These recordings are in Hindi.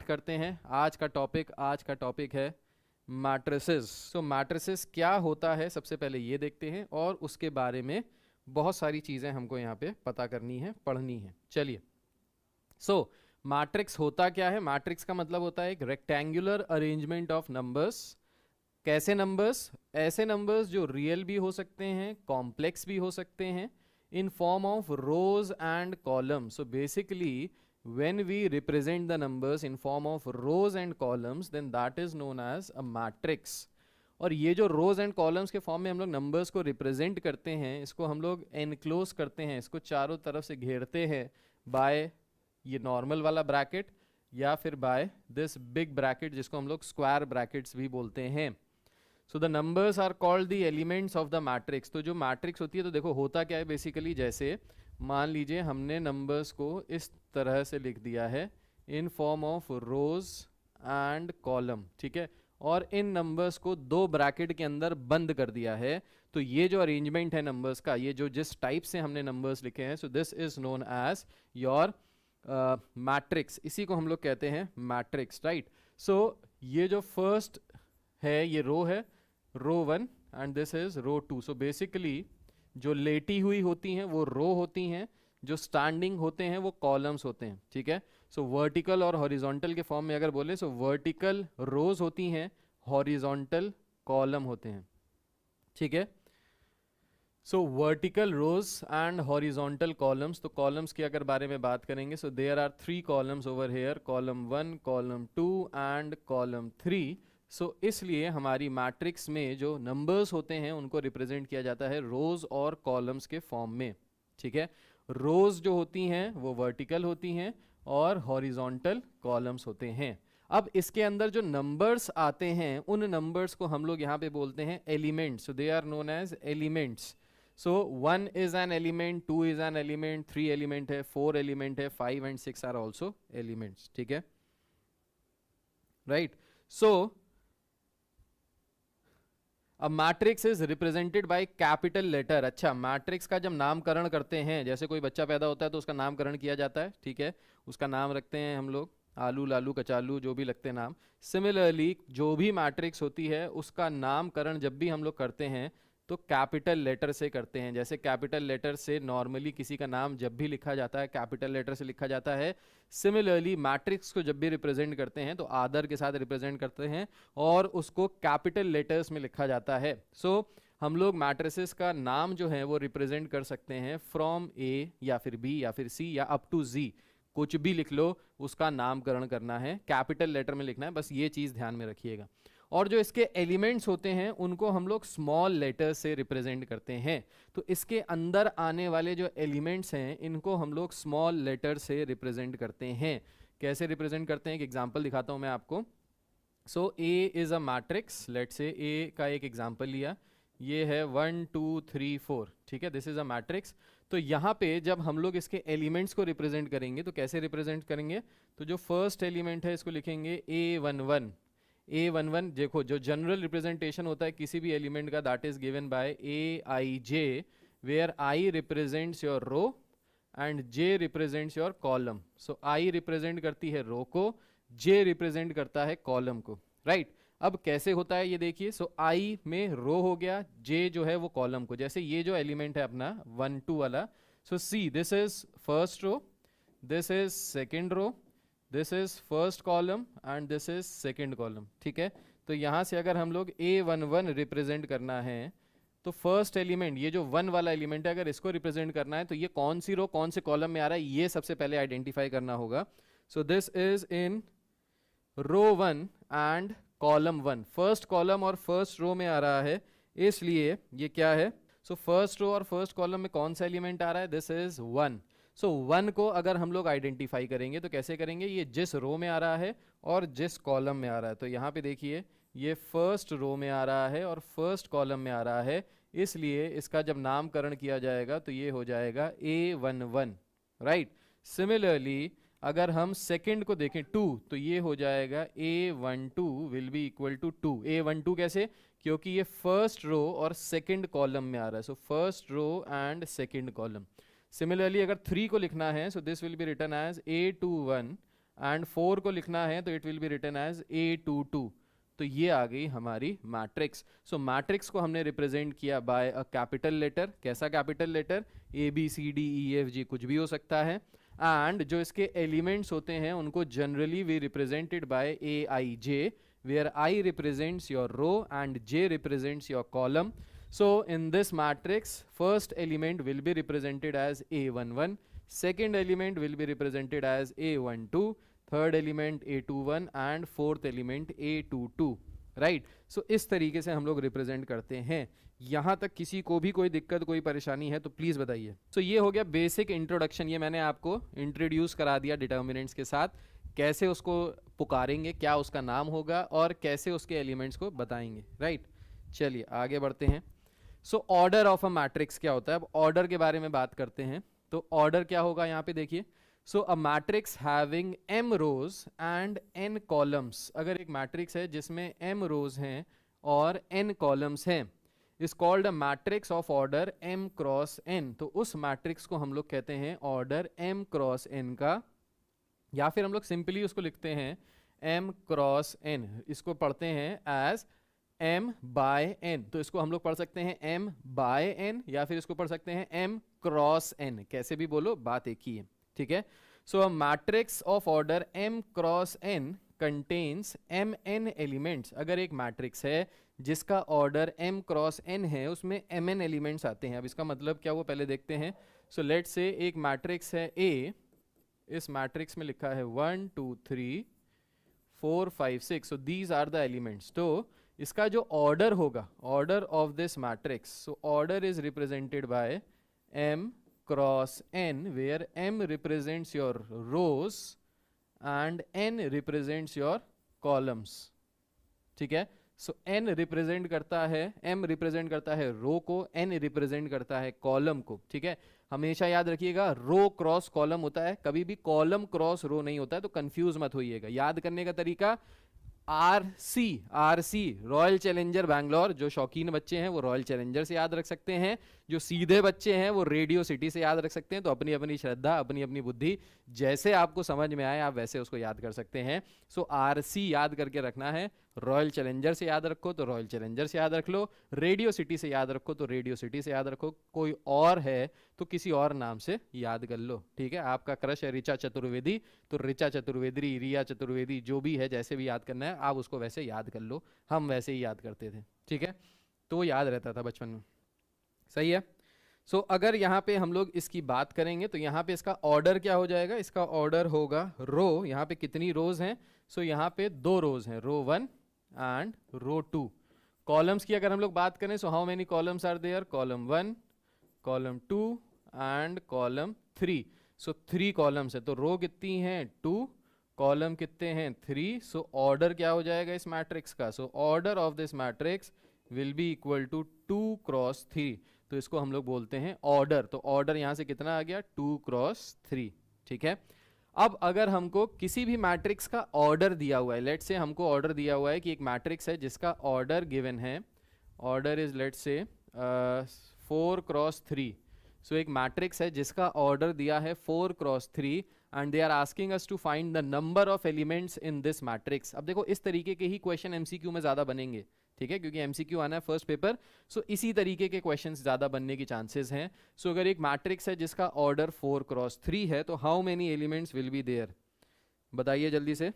करते हैं। आज का टॉपिक है मैट्रिसेस। सो मैट्रिसेस क्या होता है सबसे पहले ये देखते हैं, और उसके बारे में बहुत सारी चीज़ें हमको यहाँ पे पता करनी है, पढ़नी है। चलिए, सो मैट्रिक्स होता क्या है? मैट्रिक्स का मतलब होता है एक रेक्टेंगुलर अरेंजमेंट ऑफ नंबर्स। कैसे नंबर्स? ऐसे नंबर्स जो रियल भी हो सकते हैं, कॉम्प्लेक्स भी हो सकते हैं, in form of rows and columns. So basically when we represent the numbers in form of rows and columns, then that is known as a matrix. और ये जो रोज एंड कॉलम्स के फॉर्म में हम लोग नंबर्स को रिप्रेजेंट करते हैं, इसको हम लोग एनक्लोज करते हैं, इसको चारों तरफ से घेरते हैं बाय ये नॉर्मल वाला ब्रैकेट या फिर बाय दिस बिग ब्रैकेट जिसको हम लोग स्क्वायर ब्रैकेट्स भी बोलते हैं। So the numbers are called the elements of the matrix. तो जो मैट्रिक्स होती है, तो देखो होता क्या है बेसिकली, जैसे मान लीजिए हमने नंबर्स को इस तरह से लिख दिया है in form of rose and column, ठीक है, और इन नंबर्स को दो ब्रैकेट के अंदर बंद कर दिया है। तो ये जो अरेंजमेंट है नंबर्स का, ये जो जिस टाइप से हमने नंबर्स लिखे हैं, so this is known as your matrix. इसी को हम लोग कहते हैं मैट्रिक्स, राइट। सो ये जो फर्स्ट है ये रो है, row 1 and this is row 2। So basically जो लेटी हुई होती हैं वो रो होती हैं, जो स्टैंडिंग होते हैं वो कॉलम्स होते हैं, ठीक है। सो वर्टिकल और हॉरिजॉन्टल के फॉर्म में अगर बोले, सो वर्टिकल रोज होती हैं, हॉरिजॉन्टल कॉलम होते हैं, ठीक है। So vertical rows and horizontal columns. तो कॉलम्स की अगर बारे में बात करेंगे, so there are 3 columns over here, column 1, column 2 and column 3। So इसलिए हमारी मैट्रिक्स में जो नंबर्स होते हैं उनको रिप्रेजेंट किया जाता है रोज और कॉलम्स के फॉर्म में, ठीक है। रोज जो होती हैं वो वर्टिकल होती हैं और हॉरिजॉन्टल कॉलम्स होते हैं। अब इसके अंदर जो नंबर्स आते हैं उन नंबर्स को हम लोग यहाँ पे बोलते हैं elements. So they are known as elements. So 1 is an element, 2 is an element, 3 element है, 4 एलिमेंट है, 5 एंड 6 आर ऑल्सो एलिमेंट्स, ठीक है, राइट। सो अब matrix is represented by capital letter. अच्छा, मैट्रिक्स का जब नामकरण करते हैं, जैसे कोई बच्चा पैदा होता है तो उसका नामकरण किया जाता है, ठीक है, उसका नाम रखते हैं हम लोग, आलू, लालू, कचालू, जो भी लगते हैं नाम। सिमिलरली जो भी मैट्रिक्स होती है उसका नामकरण जब भी हम लोग करते हैं तो कैपिटल लेटर से करते हैं। जैसे कैपिटल लेटर से नॉर्मली किसी का नाम जब भी लिखा जाता है कैपिटल लेटर से लिखा जाता है। सिमिलरली मैट्रिक्स को जब भी रिप्रेजेंट करते हैं तो आदर के साथ रिप्रेजेंट करते हैं और उसको कैपिटल लेटर्स में लिखा जाता है। सो हम लोग मैट्रिसेस का नाम जो है वो रिप्रेजेंट कर सकते हैं फ्रॉम ए या फिर बी या फिर सी या अप टू जी, कुछ भी लिख लो, उसका नामकरण करना है, कैपिटल लेटर में लिखना है, बस ये चीज़ ध्यान में रखिएगा। और जो इसके एलिमेंट्स होते हैं उनको हम लोग स्मॉल लेटर से रिप्रेजेंट करते हैं। तो इसके अंदर आने वाले जो एलिमेंट्स हैं इनको हम लोग स्मॉल लेटर से रिप्रेजेंट करते हैं। कैसे रिप्रेजेंट करते हैं, एक एग्जांपल दिखाता हूं मैं आपको। सो ए इज अ मैट्रिक्स, लेट से ए का एक एग्जांपल लिया, ये है 1 2 3 4, ठीक है, दिस इज अ मैट्रिक्स। तो यहाँ पे जब हम लोग इसके एलिमेंट्स को रिप्रेजेंट करेंगे तो कैसे रिप्रेजेंट करेंगे, तो जो फर्स्ट एलिमेंट है इसको लिखेंगे A11। A11 देखो जो जनरल रिप्रेजेंटेशन होता है किसी भी एलिमेंट का, that is given by Aij, where I represents your row and J represents your column. So I represent करती है रो को, J रिप्रेजेंट करता है कॉलम को, राइट। अब कैसे होता है ये देखिए। सो I में रो हो गया, J जो है वो कॉलम को। जैसे ये जो एलिमेंट है अपना 1 2 वाला, so see this is first row, this is second row, this is first column and this is second column, ठीक है। तो यहां से अगर हम लोग A11 रिप्रेजेंट करना है तो फर्स्ट एलिमेंट, ये जो 1 वाला एलिमेंट है, अगर इसको रिप्रेजेंट करना है तो ये कौन सी रो कौन से कॉलम में आ रहा है ये सबसे पहले आइडेंटिफाई करना होगा। So this is in row 1 and column 1, first column और फर्स्ट रो में आ रहा है, इसलिए ये क्या है। सो फर्स्ट रो और फर्स्ट कॉलम में कौन सा एलिमेंट आ रहा है, दिस इज 1। सो 1 को अगर हम लोग आइडेंटिफाई करेंगे तो कैसे करेंगे, ये जिस रो में आ रहा है और जिस कॉलम में आ रहा है, तो यहाँ पे देखिए ये फर्स्ट रो में आ रहा है और फर्स्ट कॉलम में आ रहा है, इसलिए इसका जब नामकरण किया जाएगा तो ये हो जाएगा A11, राइट। सिमिलरली अगर हम सेकंड को देखें 2, तो ये हो जाएगा A12 will be equal to 2। A12 कैसे, क्योंकि ये फर्स्ट रो और सेकंड कॉलम में आ रहा है, so first row and second column. Similarly अगर 3 को लिखना है, so this will be written as A21 and 4 को लिखना है तो it will be written as A22। तो ये आ गई हमारी मैट्रिक्स। सो मैट्रिक्स को हमने रिप्रेजेंट किया बाय अ कैपिटल लेटर। कैसा कैपिटल लेटर? ABCDEFG, कुछ भी हो सकता है। एंड जो इसके एलिमेंट्स होते हैं उनको generally we represented by AIJ, where I represents your row and J represents your column. So in this matrix, first element will be represented as A11, second element will be represented as A12, third element A21 and fourth element A22, right. So इस तरीके से हम लोग रिप्रेजेंट करते हैं। यहाँ तक किसी को भी कोई दिक्कत, कोई परेशानी है तो प्लीज़ बताइए। सो ये हो गया बेसिक इंट्रोडक्शन, ये मैंने आपको इंट्रोड्यूस करा दिया डिटर्मिनेंट्स के साथ, कैसे उसको पुकारेंगे, क्या उसका नाम होगा और कैसे उसके एलिमेंट्स को बताएंगे, राइट। चलिए आगे बढ़ते हैं। सो ऑर्डर ऑफ अ मैट्रिक्स क्या होता है, अब ऑर्डर के बारे में बात करते हैं। तो ऑर्डर क्या होगा यहाँ पे देखिए। So a matrix having m rows and n columns, अगर एक मैट्रिक्स है जिसमें m रोज हैं और n कॉलम्स हैं, is called a matrix of order m cross n। तो उस मैट्रिक्स को हम लोग कहते हैं ऑर्डर m क्रॉस n का, या फिर हम लोग सिंपली उसको लिखते हैं m क्रॉस n। इसको पढ़ते हैं एज m बाय n। तो इसको हम लोग पढ़ सकते हैं m बाय n या फिर इसको पढ़ सकते हैं m क्रॉस n, कैसे भी बोलो बात एक ही है, ठीक है। So a matrix of order m cross n contains mn elements. अगर एक मैट्रिक्स है जिसका ऑर्डर m क्रॉस n है, उसमें mn एलिमेंट्स आते हैं। अब इसका मतलब क्या वो पहले देखते हैं। सो लेट्स से एक मैट्रिक्स है A, इस मैट्रिक्स में लिखा है 1 2 3 4 5 6, so these are the elements. तो इसका जो ऑर्डर होगा, order of this matrix, so order is represented by m cross n, where m represents your rows and n represents your columns, ठीक है। सो n रिप्रेजेंट करता है, m रिप्रेजेंट करता है रो को, n रिप्रेजेंट करता है कॉलम को, ठीक है। हमेशा याद रखिएगा रो क्रॉस कॉलम होता है, कभी भी कॉलम क्रॉस रो नहीं होता है, तो कंफ्यूज मत होइएगा। याद करने का तरीका RC रॉयल चैलेंजर बैंगलोर, जो शौकीन बच्चे हैं वो रॉयल चैलेंजर से याद रख सकते हैं, जो सीधे बच्चे हैं वो रेडियो सिटी से याद रख सकते हैं। तो अपनी अपनी श्रद्धा, अपनी अपनी बुद्धि, जैसे आपको समझ में आए आप वैसे उसको याद कर सकते हैं। सो RC याद करके रखना है, रॉयल चैलेंजर से याद रखो तो रॉयल चैलेंजर से याद रख लो, रेडियो सिटी से याद रखो तो रेडियो सिटी से याद रखो, कोई और है तो किसी और नाम से याद कर लो, ठीक है। आपका क्रश है ऋचा चतुर्वेदी, तो ऋचा चतुर्वेदी, रिया चतुर्वेदी, जो भी है, जैसे भी याद करना है आप उसको वैसे याद कर लो। हम वैसे ही याद करते थे, ठीक है, तो याद रहता था बचपन में, सही है। सो अगर यहाँ पे हम लोग इसकी बात करेंगे तो यहाँ पे इसका ऑर्डर क्या हो जाएगा, इसका ऑर्डर होगा रो। यहाँ पे कितनी रोज हैं? सो यहाँ पे 2 रोज हैं, रो 1 एंड रो 2। कॉलम्स की अगर हम लोग बात करें, so how many columns are there? Column 1, column 2 and column 3। So 3 columns है, तो रो कितनी हैं? 2, कॉलम कितने हैं? 3। सो ऑर्डर क्या हो जाएगा इस मैट्रिक्स का? So order of this matrix will be equal to 2 cross 3। तो इसको हम लोग बोलते हैं ऑर्डर। तो ऑर्डर यहाँ से कितना आ गया? 2 क्रॉस 3, ठीक है। अब अगर हमको किसी भी मैट्रिक्स का ऑर्डर दिया हुआ है, लेट्स से हमको ऑर्डर दिया हुआ है कि एक मैट्रिक्स है जिसका ऑर्डर गिवन है, order is let's say 4 cross 3। सो एक मैट्रिक्स है जिसका ऑर्डर दिया है 4 cross 3 and they are asking us to find the number of elements in this matrix. अब देखो इस तरीके के ही क्वेश्चन एमसीक्यू में ज़्यादा बनेंगे, ठीक है, क्योंकि एमसीक्यू आना है फर्स्ट पेपर। सो इसी तरीके के क्वेश्चंस ज़्यादा बनने की चांसेस हैं। सो अगर एक मैट्रिक्स है जिसका ऑर्डर 4 क्रॉस 3 है, तो how many elements will be there? बताइए जल्दी से।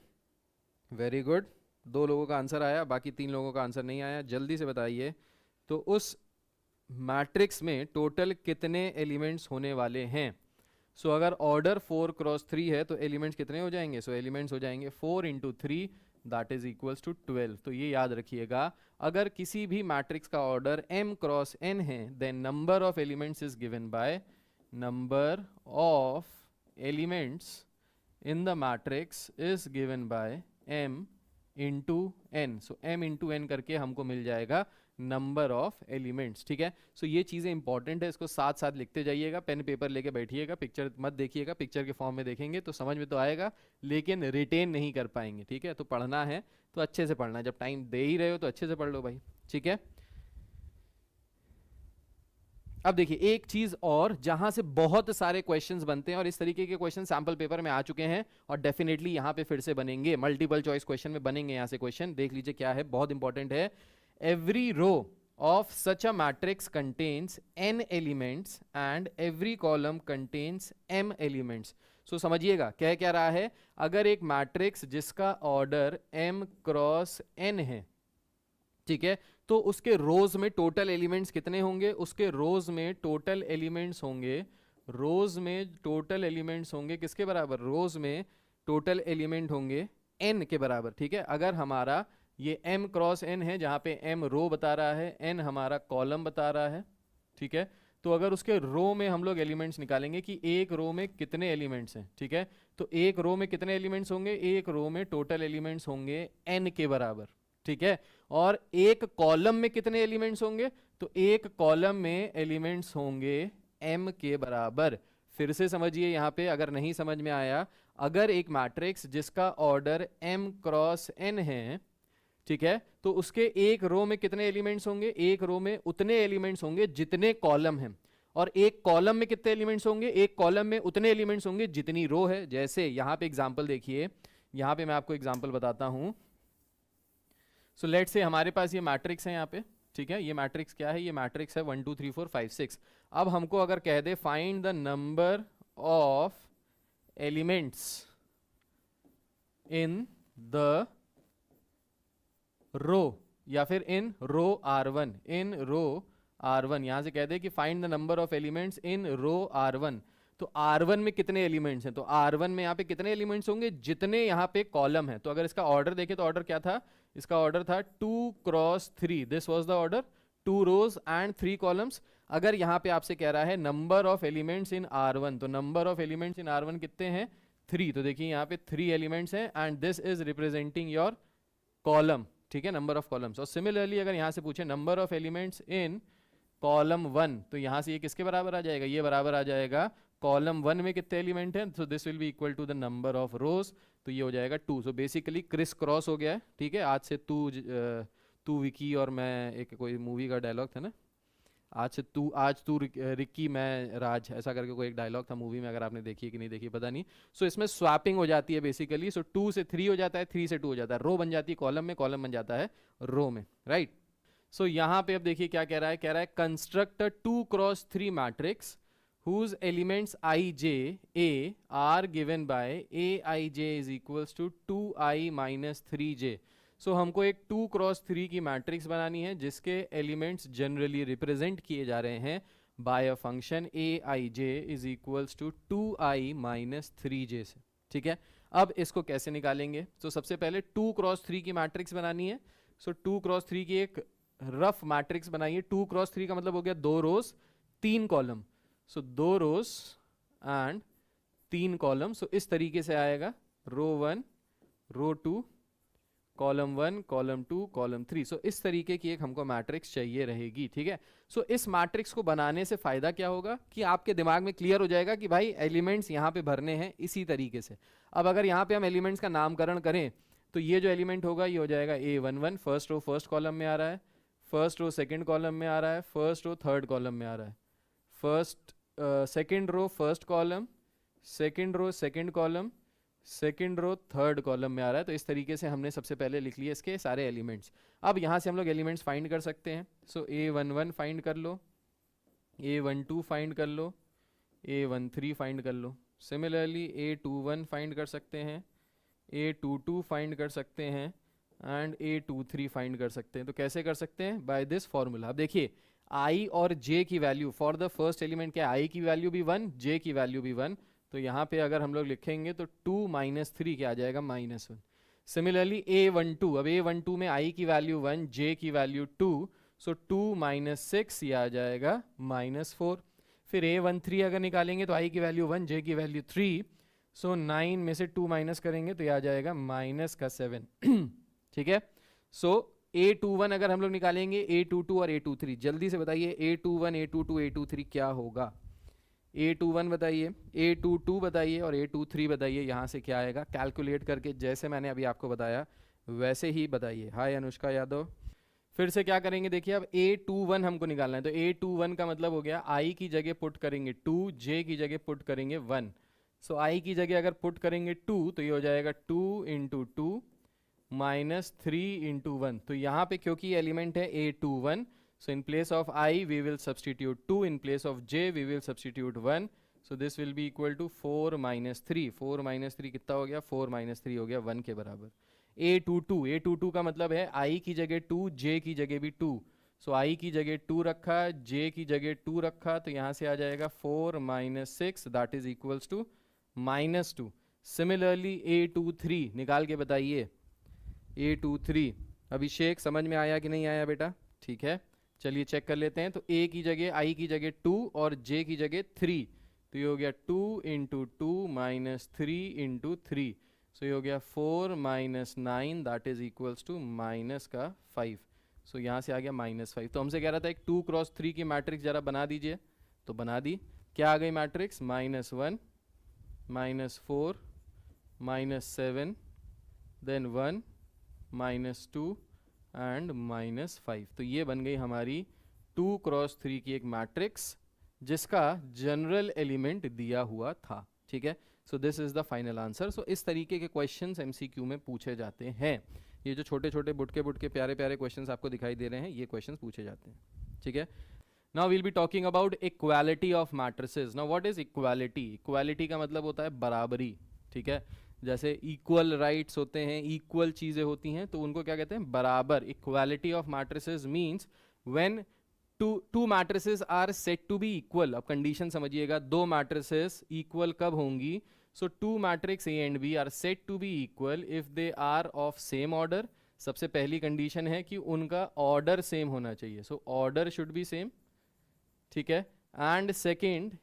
वेरी गुड, 2 लोगों का आंसर आया, बाकी 3 लोगों का आंसर नहीं आया, जल्दी से बताइए। तो उस मैट्रिक्स में टोटल कितने एलिमेंट्स होने वाले हैं? सो अगर ऑर्डर 4 क्रॉस 3 है तो एलिमेंट्स कितने हो जाएंगे? सो एलिमेंट्स हो जाएंगे 4 into 3, that is equals to 12। तो ये याद रखिएगा, अगर किसी भी मैट्रिक्स का ऑर्डर m क्रॉस n है, then number of elements is given by number of elements in the matrix is given by m into n। so m into n करके हमको मिल जाएगा नंबर ऑफ एलिमेंट्स, ठीक है। सो ये चीज़ें इंपॉर्टेंट है, इसको साथ साथ लिखते जाइएगा, पेन पेपर लेके बैठिएगा, पिक्चर मत देखिएगा, पिक्चर के फॉर्म में देखेंगे तो समझ में तो आएगा लेकिन रिटेन नहीं कर पाएंगे, ठीक है। तो पढ़ना है तो अच्छे से पढ़ना है, जब टाइम दे ही रहे हो तो अच्छे से पढ़ लो भाई, ठीक है। अब देखिए एक चीज और, जहां से बहुत सारे क्वेश्चंस बनते हैं और इस तरीके के क्वेश्चन सैंपल पेपर में आ चुके हैं और डेफिनेटली यहां पे फिर से बनेंगे, मल्टीपल चॉइस क्वेश्चन में बनेंगे यहां से क्वेश्चन। देख लीजिए क्या है, बहुत इंपॉर्टेंट है। Every row of such a matrix contains n elements and every column contains m elements। सो समझिएगा कह क्या रहा है, अगर एक मैट्रिक्स जिसका ऑर्डर m क्रॉस n है, ठीक है, तो उसके रोज में टोटल एलिमेंट्स कितने होंगे, उसके रोज में टोटल एलिमेंट्स होंगे, रोज में टोटल एलिमेंट्स होंगे किसके बराबर, रोज में टोटल एलिमेंट होंगे n के बराबर। ठीक है, अगर हमारा ये m क्रॉस n है, जहां पे m रो बता रहा है, n हमारा कॉलम बता रहा है, ठीक है, तो अगर उसके रो में हम लोग एलिमेंट्स निकालेंगे कि एक रो में कितने एलिमेंट्स हैं, ठीक है, तो एक रो में कितने एलिमेंट्स होंगे, एक रो में टोटल एलिमेंट्स होंगे n के बराबर, ठीक है, और एक कॉलम में कितने एलिमेंट्स होंगे, तो एक कॉलम में एलिमेंट्स होंगे m के बराबर। फिर से समझिए यहां पे अगर नहीं समझ में आया, अगर एक मैट्रिक्स जिसका ऑर्डर m क्रॉस n है, ठीक है, तो उसके एक रो में कितने एलिमेंट्स होंगे, एक रो में उतने एलिमेंट्स होंगे जितने कॉलम हैं, और एक कॉलम में कितने एलिमेंट्स होंगे, एक कॉलम में उतने एलिमेंट्स होंगे जितनी रो है। जैसे यहां पे एग्जांपल देखिए, यहां पे मैं आपको एग्जांपल बताता हूं। सो लेट्स से हमारे पास ये मैट्रिक्स है यहाँ पे, ठीक है, ये मैट्रिक्स क्या है, ये मैट्रिक्स है 1 2 3 4 5 6। अब हमको अगर कह दे find the number of elements in the row, या फिर इन रो R1, इन रो R1, यहां से कह दे कि find the number of elements in row R1, तो R1 में कितने एलिमेंट्स हैं, तो R1 में यहाँ पे कितने एलिमेंट्स होंगे, जितने यहाँ पे कॉलम है। तो अगर इसका ऑर्डर देखें तो ऑर्डर क्या था, इसका ऑर्डर था 2 cross 3, this was the order, 2 rows and 3 columns. अगर यहाँ पे आपसे कह रहा है number of elements in R1, तो number of elements in R1 कितने हैं, 3, तो देखिए यहाँ पे 3 एलिमेंट्स हैं and this is representing your column, ठीक है, नंबर ऑफ कॉलम्स। और सिमिलरली अगर यहाँ से पूछे number of elements in column 1, तो यहाँ से ये किसके बराबर आ जाएगा, ये बराबर आ जाएगा कॉलम 1 में कितने एलिमेंट हैं, so this will be equal to the number of rows, तो ये हो जाएगा 2। सो बेसिकली क्रिस क्रॉस हो गया है, ठीक है, आज से तू विकी और मैं, एक कोई मूवी का डायलॉग था ना, आज तू रिक्की मैं राज, ऐसा करके कोई एक डायलॉग था मूवी में, अगर आपने देखी है कि नहीं देखी पता नहीं। सो इसमें स्वैपिंग हो जाती है बेसिकली, सो 2 से 3 हो जाता है, 3 से 2 हो जाता है, रो बन जाती है कॉलम में, कॉलम बन जाता है रो में, राइट। सो यहाँ पे अब देखिए क्या कह रहा है construct a 2 cross 3 matrix whose elements ij a are given by aij is equals to 2i minus 3j। सो हमको एक 2 क्रॉस 3 की मैट्रिक्स बनानी है जिसके एलिमेंट्स जनरली रिप्रेजेंट किए जा रहे हैं by a function aij is equals to 2i minus 3j से, ठीक है। अब इसको कैसे निकालेंगे, तो सबसे पहले 2 क्रॉस 3 की मैट्रिक्स बनानी है। सो 2 क्रॉस 3 की एक रफ मैट्रिक्स बनाइए। 2 क्रॉस 3 का मतलब हो गया 2 rows 3 column, so 2 rows and 3 column. So इस तरीके से आएगा, row 1 row 2 column 1 column 2 column 3। So इस तरीके की एक हमको मैट्रिक्स चाहिए रहेगी, ठीक है। सो इस मैट्रिक्स को बनाने से फायदा क्या होगा कि आपके दिमाग में क्लियर हो जाएगा कि भाई एलिमेंट्स यहाँ पे भरने हैं इसी तरीके से। अब अगर यहाँ पे हम एलिमेंट्स का नामकरण करें तो ये जो एलिमेंट होगा ये हो जाएगा A11, first row first column में आ रहा है, फर्स्ट रो सेकेंड कॉलम में आ रहा है, फर्स्ट रो थर्ड कॉलम में आ रहा है, first second row first column, second row second column, second row third column में आ रहा है। तो इस तरीके से हमने सबसे पहले लिख लिए इसके सारे एलिमेंट्स। अब यहाँ से हम लोग एलिमेंट्स फाइंड कर सकते हैं। सो A11 फाइंड कर लो, A12 फाइंड कर लो, A13 फाइंड कर लो। सिमिलरली A21 फाइंड कर सकते हैं, A22 फाइंड कर सकते हैं एंड A23 फाइंड कर सकते हैं। तो कैसे कर सकते हैं, बाय दिस फॉर्मूला। अब देखिए I और J की value for the first element क्या है, I की वैल्यू भी 1, J की वैल्यू भी 1। तो यहाँ पे अगर हम लोग लिखेंगे तो 2 माइनस 3 क्या आ जाएगा, -1। सिमिलरली A12, अब A12 में I की वैल्यू 1, J की वैल्यू 2, सो 2 माइनस 6 ये आ जाएगा -4। फिर A13 अगर निकालेंगे तो I की वैल्यू 1, J की वैल्यू 3, सो 9 में से 2 माइनस करेंगे तो ये आ जाएगा -7, ठीक है। सो A21 अगर हम लोग निकालेंगे, A22 और A23, जल्दी से बताइए A21 A22 A23 क्या होगा। A21 बताइए, A22 बताइए और A23 बताइए, यहाँ से क्या आएगा कैलकुलेट करके, जैसे मैंने अभी आपको बताया वैसे ही बताइए। हाय अनुष्का यादव। फिर से क्या करेंगे, देखिए अब A21 हमको निकालना है, तो A21 का मतलब हो गया I की जगह पुट करेंगे 2, J की जगह पुट करेंगे 1। सो I की जगह अगर पुट करेंगे 2 तो ये हो जाएगा 2 into two minus 3 into one. तो यहाँ पे क्योंकि एलिमेंट है A21, so in place of I we will substitute 2, in place of J we will substitute 1। So this will be equal to 4 minus 3। 4 minus 3 कितना हो गया, 4 माइनस 3 हो गया 1 के बराबर। A22 का मतलब है I की जगह 2, J की जगह भी 2। सो I की जगह 2 रखा, J की जगह 2 रखा, तो यहाँ से आ जाएगा 4 minus 6 that is equals to -2। Similarly A23 निकाल के बताइए। A23 अभिषेक समझ में आया कि नहीं आया बेटा? ठीक है, चलिए चेक कर लेते हैं। तो A की जगह I की जगह 2 और J की जगह 3, तो ये हो गया 2 into two minus 3 into 3। So ये हो गया 4 minus 9 that is equals to minus का 5। सो यहाँ से आ गया -5। तो हमसे कह रहा था एक 2 क्रॉस 3 की मैट्रिक्स जरा बना दीजिए, तो बना दी। क्या आ गई मैट्रिक्स, -1 -4 -7 देन 1 -2 एंड -5। तो ये बन गई हमारी 2 क्रॉस 3 की एक मैट्रिक्स जिसका जनरल एलिमेंट दिया हुआ था। ठीक है, so this is the final answer. So इस तरीके के क्वेश्चंस एमसीक्यू में पूछे जाते हैं। ये जो छोटे छोटे बुटके प्यारे प्यारे क्वेश्चंस आपको दिखाई दे रहे हैं, ये क्वेश्चंस पूछे जाते हैं। ठीक है, now will be talking about equality of matrices. Now what is equality? Equality का मतलब होता है बराबरी। ठीक है, जैसे इक्वल राइट्स होते हैं, इक्वल चीज़ें होती हैं, तो उनको क्या कहते हैं, बराबर। Equality of matrices means when two matrices are said to be equal. अब कंडीशन समझिएगा, दो मैट्रिसेस इक्वल कब होंगी? So two matrix A and B are said to be equal if they are of same order. सबसे पहली कंडीशन है कि उनका ऑर्डर सेम होना चाहिए, so order should be same. ठीक है, and second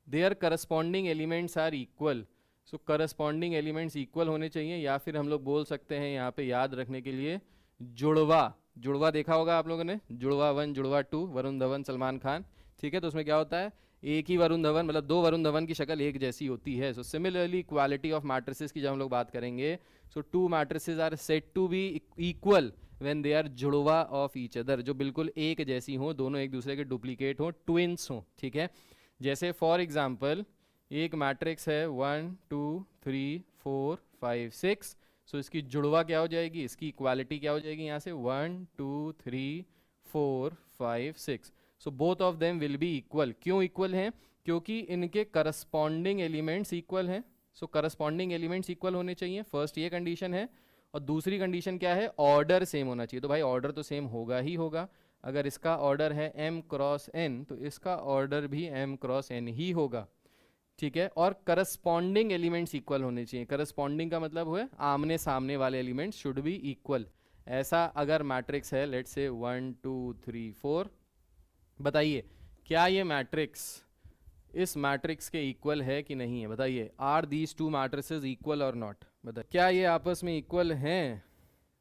their corresponding elements are equal. So corresponding elements equal होने चाहिए, या फिर हम लोग बोल सकते हैं यहाँ पे याद रखने के लिए जुड़वा। जुड़वा देखा होगा आप लोगों ने, जुड़वा 1 जुड़वा 2, वरुण धवन सलमान खान। ठीक है, तो उसमें क्या होता है, एक ही वरुण धवन, मतलब दो वरुण धवन की शक्ल एक जैसी होती है। So similarly equality of matrices की जब हम लोग बात करेंगे, so two matrices are said to be equal when they are जुड़वा ऑफ ईच अदर, जो बिल्कुल एक जैसी हो, दोनों एक दूसरे के डुप्लीकेट हो, ट्विंस हो। ठीक है, जैसे फॉर एग्जाम्पल एक मैट्रिक्स है 1 2 3 4 5 6, सो इसकी जुड़वा क्या हो जाएगी, इसकी इक्वालिटी क्या हो जाएगी, यहाँ से 1 2 3 4 5 6। So both of them will be equal. क्यों इक्वल हैं? क्योंकि इनके करस्पॉन्डिंग एलिमेंट्स इक्वल हैं। सो करस्पॉन्डिंग एलिमेंट्स इक्वल होने चाहिए, फर्स्ट ये कंडीशन है। और दूसरी कंडीशन क्या है, ऑर्डर सेम होना चाहिए। तो भाई ऑर्डर तो सेम होगा ही होगा। अगर इसका ऑर्डर है m क्रॉस n, तो इसका ऑर्डर भी m क्रॉस n ही होगा। ठीक है, और करस्पॉन्डिंग एलिमेंट्स इक्वल होने चाहिए। करस्पॉन्डिंग का मतलब है आमने सामने वाले एलिमेंट्स शुड बी इक्वल। ऐसा अगर मैट्रिक्स है, लेट्स से 1 2 3 4, बताइए क्या ये मैट्रिक्स इस मैट्रिक्स के इक्वल है कि नहीं है? बताइए, are these two matrices equal और नॉट? बताइए, क्या ये आपस में इक्वल हैं?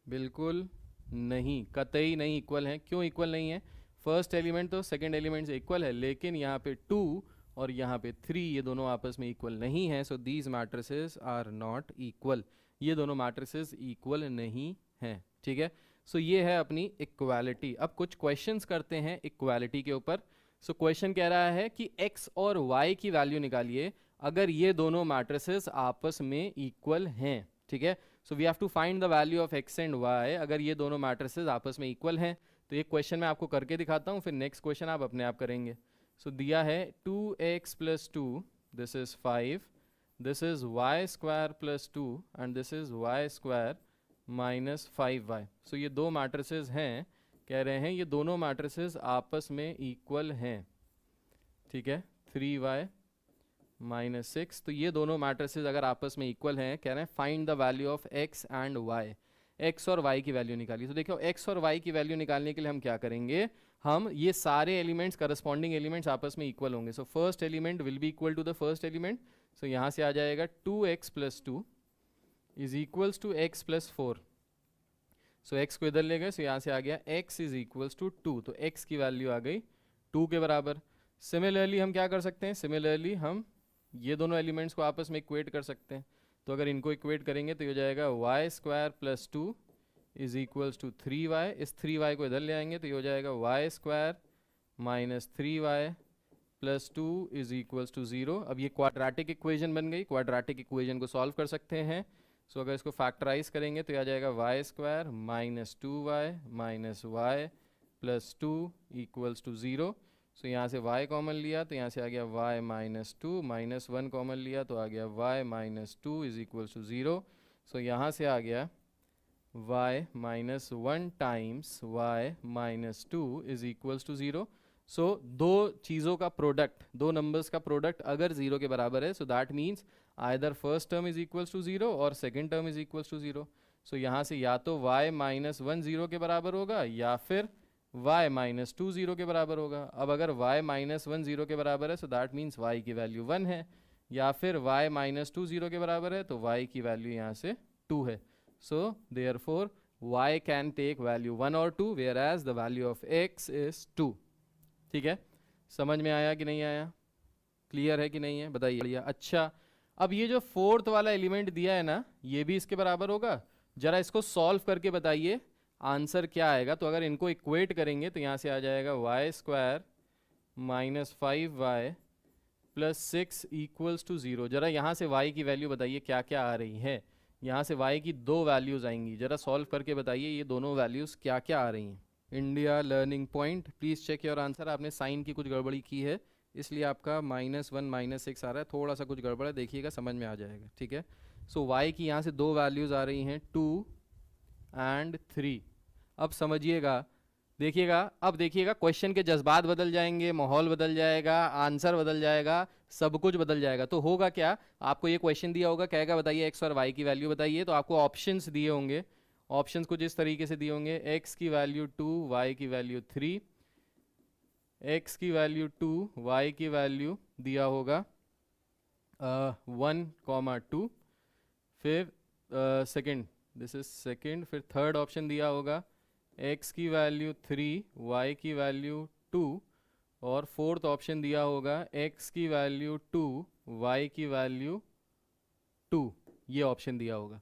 बिल्कुल नहीं, कतई नहीं इक्वल हैं। क्यों इक्वल नहीं है? फर्स्ट एलिमेंट तो सेकंड एलिमेंट से इक्वल है, लेकिन यहाँ पे 2 और यहाँ पे 3 ये दोनों आपस में इक्वल नहीं है। So these matrices are not equal, ये दोनों मैट्रिसेस इक्वल नहीं हैं। ठीक है, सो ये है अपनी इक्वालिटी। अब कुछ क्वेश्चंस करते हैं इक्वालिटी के ऊपर। सो क्वेश्चन कह रहा है कि x और y की वैल्यू निकालिए अगर ये दोनों मैट्रिसेस आपस में इक्वल हैं। ठीक है, so we have to find the value of x and y अगर ये दोनों मैट्रिसेस आपस में इक्वल हैं। तो ये क्वेश्चन मैं आपको करके दिखाता हूँ, फिर नेक्स्ट क्वेश्चन आप अपने आप करेंगे। सो दिया है 2x + 2, this is 5, this is y square plus 2 and this is y square minus 5y। सो ये दो मैट्रिसेस हैं, कह रहे हैं ये दोनों मैट्रिसेस आपस में इक्वल हैं। ठीक है, 3y माइनस 6, तो ये दोनों मैट्रिसेस अगर आपस में इक्वल हैं, कह रहे हैं find the value of x and y। x और y की वैल्यू निकालिए। तो देखो x और y की वैल्यू निकालने के लिए हम क्या करेंगे, हम ये सारे एलिमेंट्स करस्पॉन्डिंग एलिमेंट्स आपस में इक्वल होंगे। So first element will be equal to the first element. So यहाँ से आ जाएगा 2x + 2 is equals to x + 4। So x को इधर ले गए, सो यहाँ से आ गया x इज इक्वल्स टू 2, तो x की वैल्यू आ गई 2 के बराबर। सिमिलरली हम क्या कर सकते हैं, सिमिलरली हम ये दोनों एलिमेंट्स को आपस में इक्वेट कर सकते हैं। तो अगर इनको इक्वेट करेंगे तो ये हो जाएगा y square plus 2 is equals to 3y, इस 3y को इधर ले आएंगे तो ये हो जाएगा y square minus 3y plus 2 is equals to 0। अब ये क्वाड्रेटिक इक्वेशन बन गई, क्वाड्रेटिक इक्वेशन को सॉल्व कर सकते हैं। सो अगर इसको फैक्टराइज करेंगे तो ये आ जाएगा y square minus 2y minus y plus 2 equals to 0। So यहाँ से y कॉमन लिया तो यहाँ से आ गया y माइनस 2, माइनस 1 कॉमन लिया तो आ गया y minus 2 is equals to 0। So यहाँ से आ गया y minus 1 times y minus 2 is equals to 0। So दो चीज़ों का प्रोडक्ट, दो नंबर्स का प्रोडक्ट अगर 0 के बराबर है, so that means either first term is equals to 0 और second term is equals to 0। So यहाँ से या तो y माइनस 1 0 के बराबर होगा या फिर y माइनस 2 0 के बराबर होगा। अब अगर y माइनस 1 0 के बराबर है, सो दैट मीन्स y की वैल्यू 1 है, या फिर y माइनस 2 0 के बराबर है तो y की वैल्यू यहाँ से 2 है। So therefore y can take value 1 और 2 whereas the value of x is 2। ठीक है, समझ में आया कि नहीं आया, क्लियर है कि नहीं है, बताइए। अच्छा, अब ये जो फोर्थ वाला एलिमेंट दिया है ना, ये भी इसके बराबर होगा। जरा इसको सॉल्व करके बताइए आंसर क्या आएगा। तो अगर इनको इक्वेट करेंगे तो यहाँ से आ जाएगा y square minus 5y plus 6 equals to 0। जरा यहाँ से y की वैल्यू बताइए क्या क्या आ रही है। यहाँ से y की दो वैल्यूज़ आएंगी, जरा सॉल्व करके बताइए ये दोनों वैल्यूज़ क्या क्या आ रही हैं। India learning point, please check your answer. आपने साइन की कुछ गड़बड़ी की है, इसलिए आपका -1 -6 आ रहा है, थोड़ा सा कुछ गड़बड़ है, देखिएगा समझ में आ जाएगा। ठीक है, सो y की यहाँ से दो वैल्यूज़ आ रही हैं 2 एंड 3। अब समझिएगा, देखिएगा, अब देखिएगा क्वेश्चन के जज्बात बदल जाएंगे, माहौल बदल जाएगा, आंसर बदल जाएगा, सब कुछ बदल जाएगा। तो होगा क्या, आपको ये क्वेश्चन दिया होगा, कहेगा बताइए x और y की वैल्यू बताइए, तो आपको ऑप्शंस दिए होंगे। ऑप्शंस कुछ इस तरीके से दिए होंगे, x की वैल्यू 2, y की वैल्यू 3, x की वैल्यू 2, y की वैल्यू दिया होगा 1, 2, फिर सेकंड, दिस इज सेकंड, फिर थर्ड ऑप्शन दिया होगा x की वैल्यू 3, y की वैल्यू 2, और फोर्थ ऑप्शन दिया होगा x की वैल्यू 2, y की वैल्यू 2, ये ऑप्शन दिया होगा।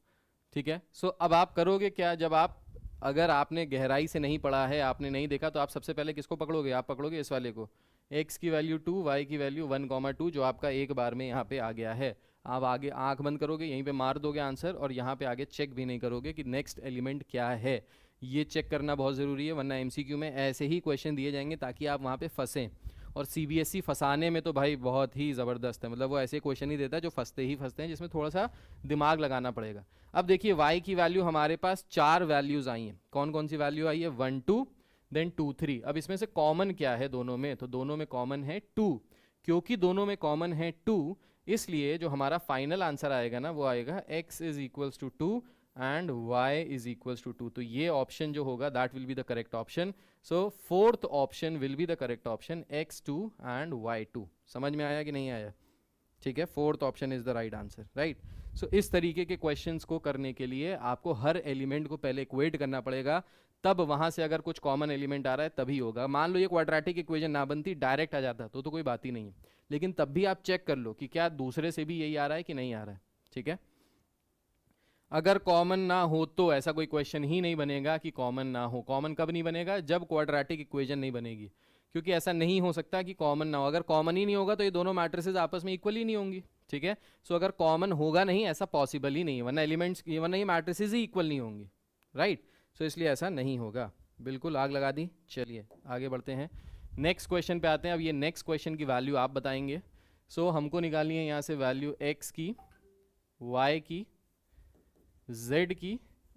ठीक है, सो अब आप करोगे क्या, जब आप, अगर आपने गहराई से नहीं पढ़ा है, आपने नहीं देखा, तो आप सबसे पहले किसको पकड़ोगे, आप पकड़ोगे इस वाले को, x की वैल्यू 2, y की वैल्यू 1, 2, जो आपका एक बार में यहाँ पे आ गया है। आप आगे आंख बंद करोगे, यहीं पे मार दोगे आंसर, और यहाँ पे आगे चेक भी नहीं करोगे कि नेक्स्ट एलिमेंट क्या है। ये चेक करना बहुत ज़रूरी है, वरना एमसीक्यू में ऐसे ही क्वेश्चन दिए जाएंगे ताकि आप वहाँ पे फंसें। और सीबीएसई फंसाने में तो भाई बहुत ही ज़बरदस्त है, मतलब वो ऐसे क्वेश्चन ही देता है जो फंसते ही फंसते हैं, जिसमें थोड़ा सा दिमाग लगाना पड़ेगा। अब देखिए y की वैल्यू हमारे पास 4 वैल्यूज़ आई हैं। कौन कौन सी वैल्यू आई है, 1 2 देन 2 3। अब इसमें से कॉमन क्या है दोनों में, तो दोनों में कॉमन है 2। क्योंकि दोनों में कॉमन है 2, इसलिए जो हमारा फाइनल आंसर आएगा ना, वो आएगा x is equals to 2 and y is equals to 2। तो ये ऑप्शन जो होगा that will be the correct option. So fourth option will be the correct option, x2 and y2। समझ में आया कि नहीं आया, ठीक है, fourth option is the right answer, right. So इस तरीके के क्वेश्चंस को करने के लिए आपको हर एलिमेंट को पहले इक्वेट करना पड़ेगा, तब वहां से अगर कुछ कॉमन एलिमेंट आ रहा है तभी होगा। मान लो ये क्वाड्रेटिक इक्वेशन ना बनती, डायरेक्ट आ जाता, तो कोई बात ही नहीं है, लेकिन तब भी आप चेक कर लो कि क्या दूसरे से भी यही आ रहा है कि नहीं आ रहा है। ठीक है, अगर कॉमन ना हो तो ऐसा कोई क्वेश्चन ही नहीं बनेगा कि कॉमन ना हो। कॉमन कब नहीं बनेगा, जब क्वाड्रेटिक इक्वेशन नहीं बनेगी, क्योंकि ऐसा नहीं हो सकता कि कॉमन ना हो। अगर कॉमन ही नहीं होगा तो ये दोनों मैट्रिसेस आपस में इक्वल ही नहीं होंगी। ठीक है, सो अगर कॉमन होगा नहीं, ऐसा पॉसिबल ही नहीं है, वरना एलिमेंट्स, वरना ये मैट्रिसेस ही इक्वल नहीं होंगी, राइट। सो इसलिए ऐसा नहीं होगा। बिल्कुल आग लगा दी। चलिए आगे बढ़ते हैं, नेक्स्ट क्वेश्चन पे आते हैं। अब ये नेक्स्ट क्वेश्चन की वैल्यू आप बताएंगे। सो हमको निकालनी है यहाँ से वैल्यू x की, y की, z की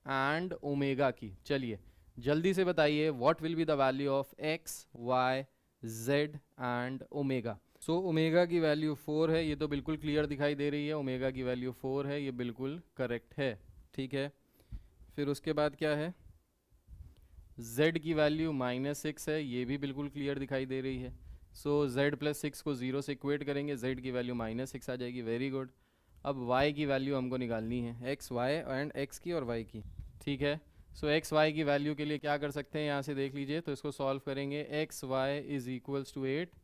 एंड ओमेगा की। चलिए जल्दी से बताइए, what will be the value of x, y, z and omega. So omega की वैल्यू 4 है, ये तो बिल्कुल क्लियर दिखाई दे रही है, ओमेगा की वैल्यू 4 है, ये बिल्कुल करेक्ट है। ठीक है, फिर उसके बाद क्या है, z की वैल्यू -6 है, ये भी बिल्कुल क्लियर दिखाई दे रही है। सो z प्लस 6 को 0 से इक्वेट करेंगे, z की वैल्यू -6 आ जाएगी, वेरी गुड। अब y की वैल्यू हमको निकालनी है, x, y एंड x की और y की। ठीक है, सो x, y की वैल्यू के लिए क्या कर सकते हैं, यहाँ से देख लीजिए, तो इसको सॉल्व करेंगे। x, y is equals to 8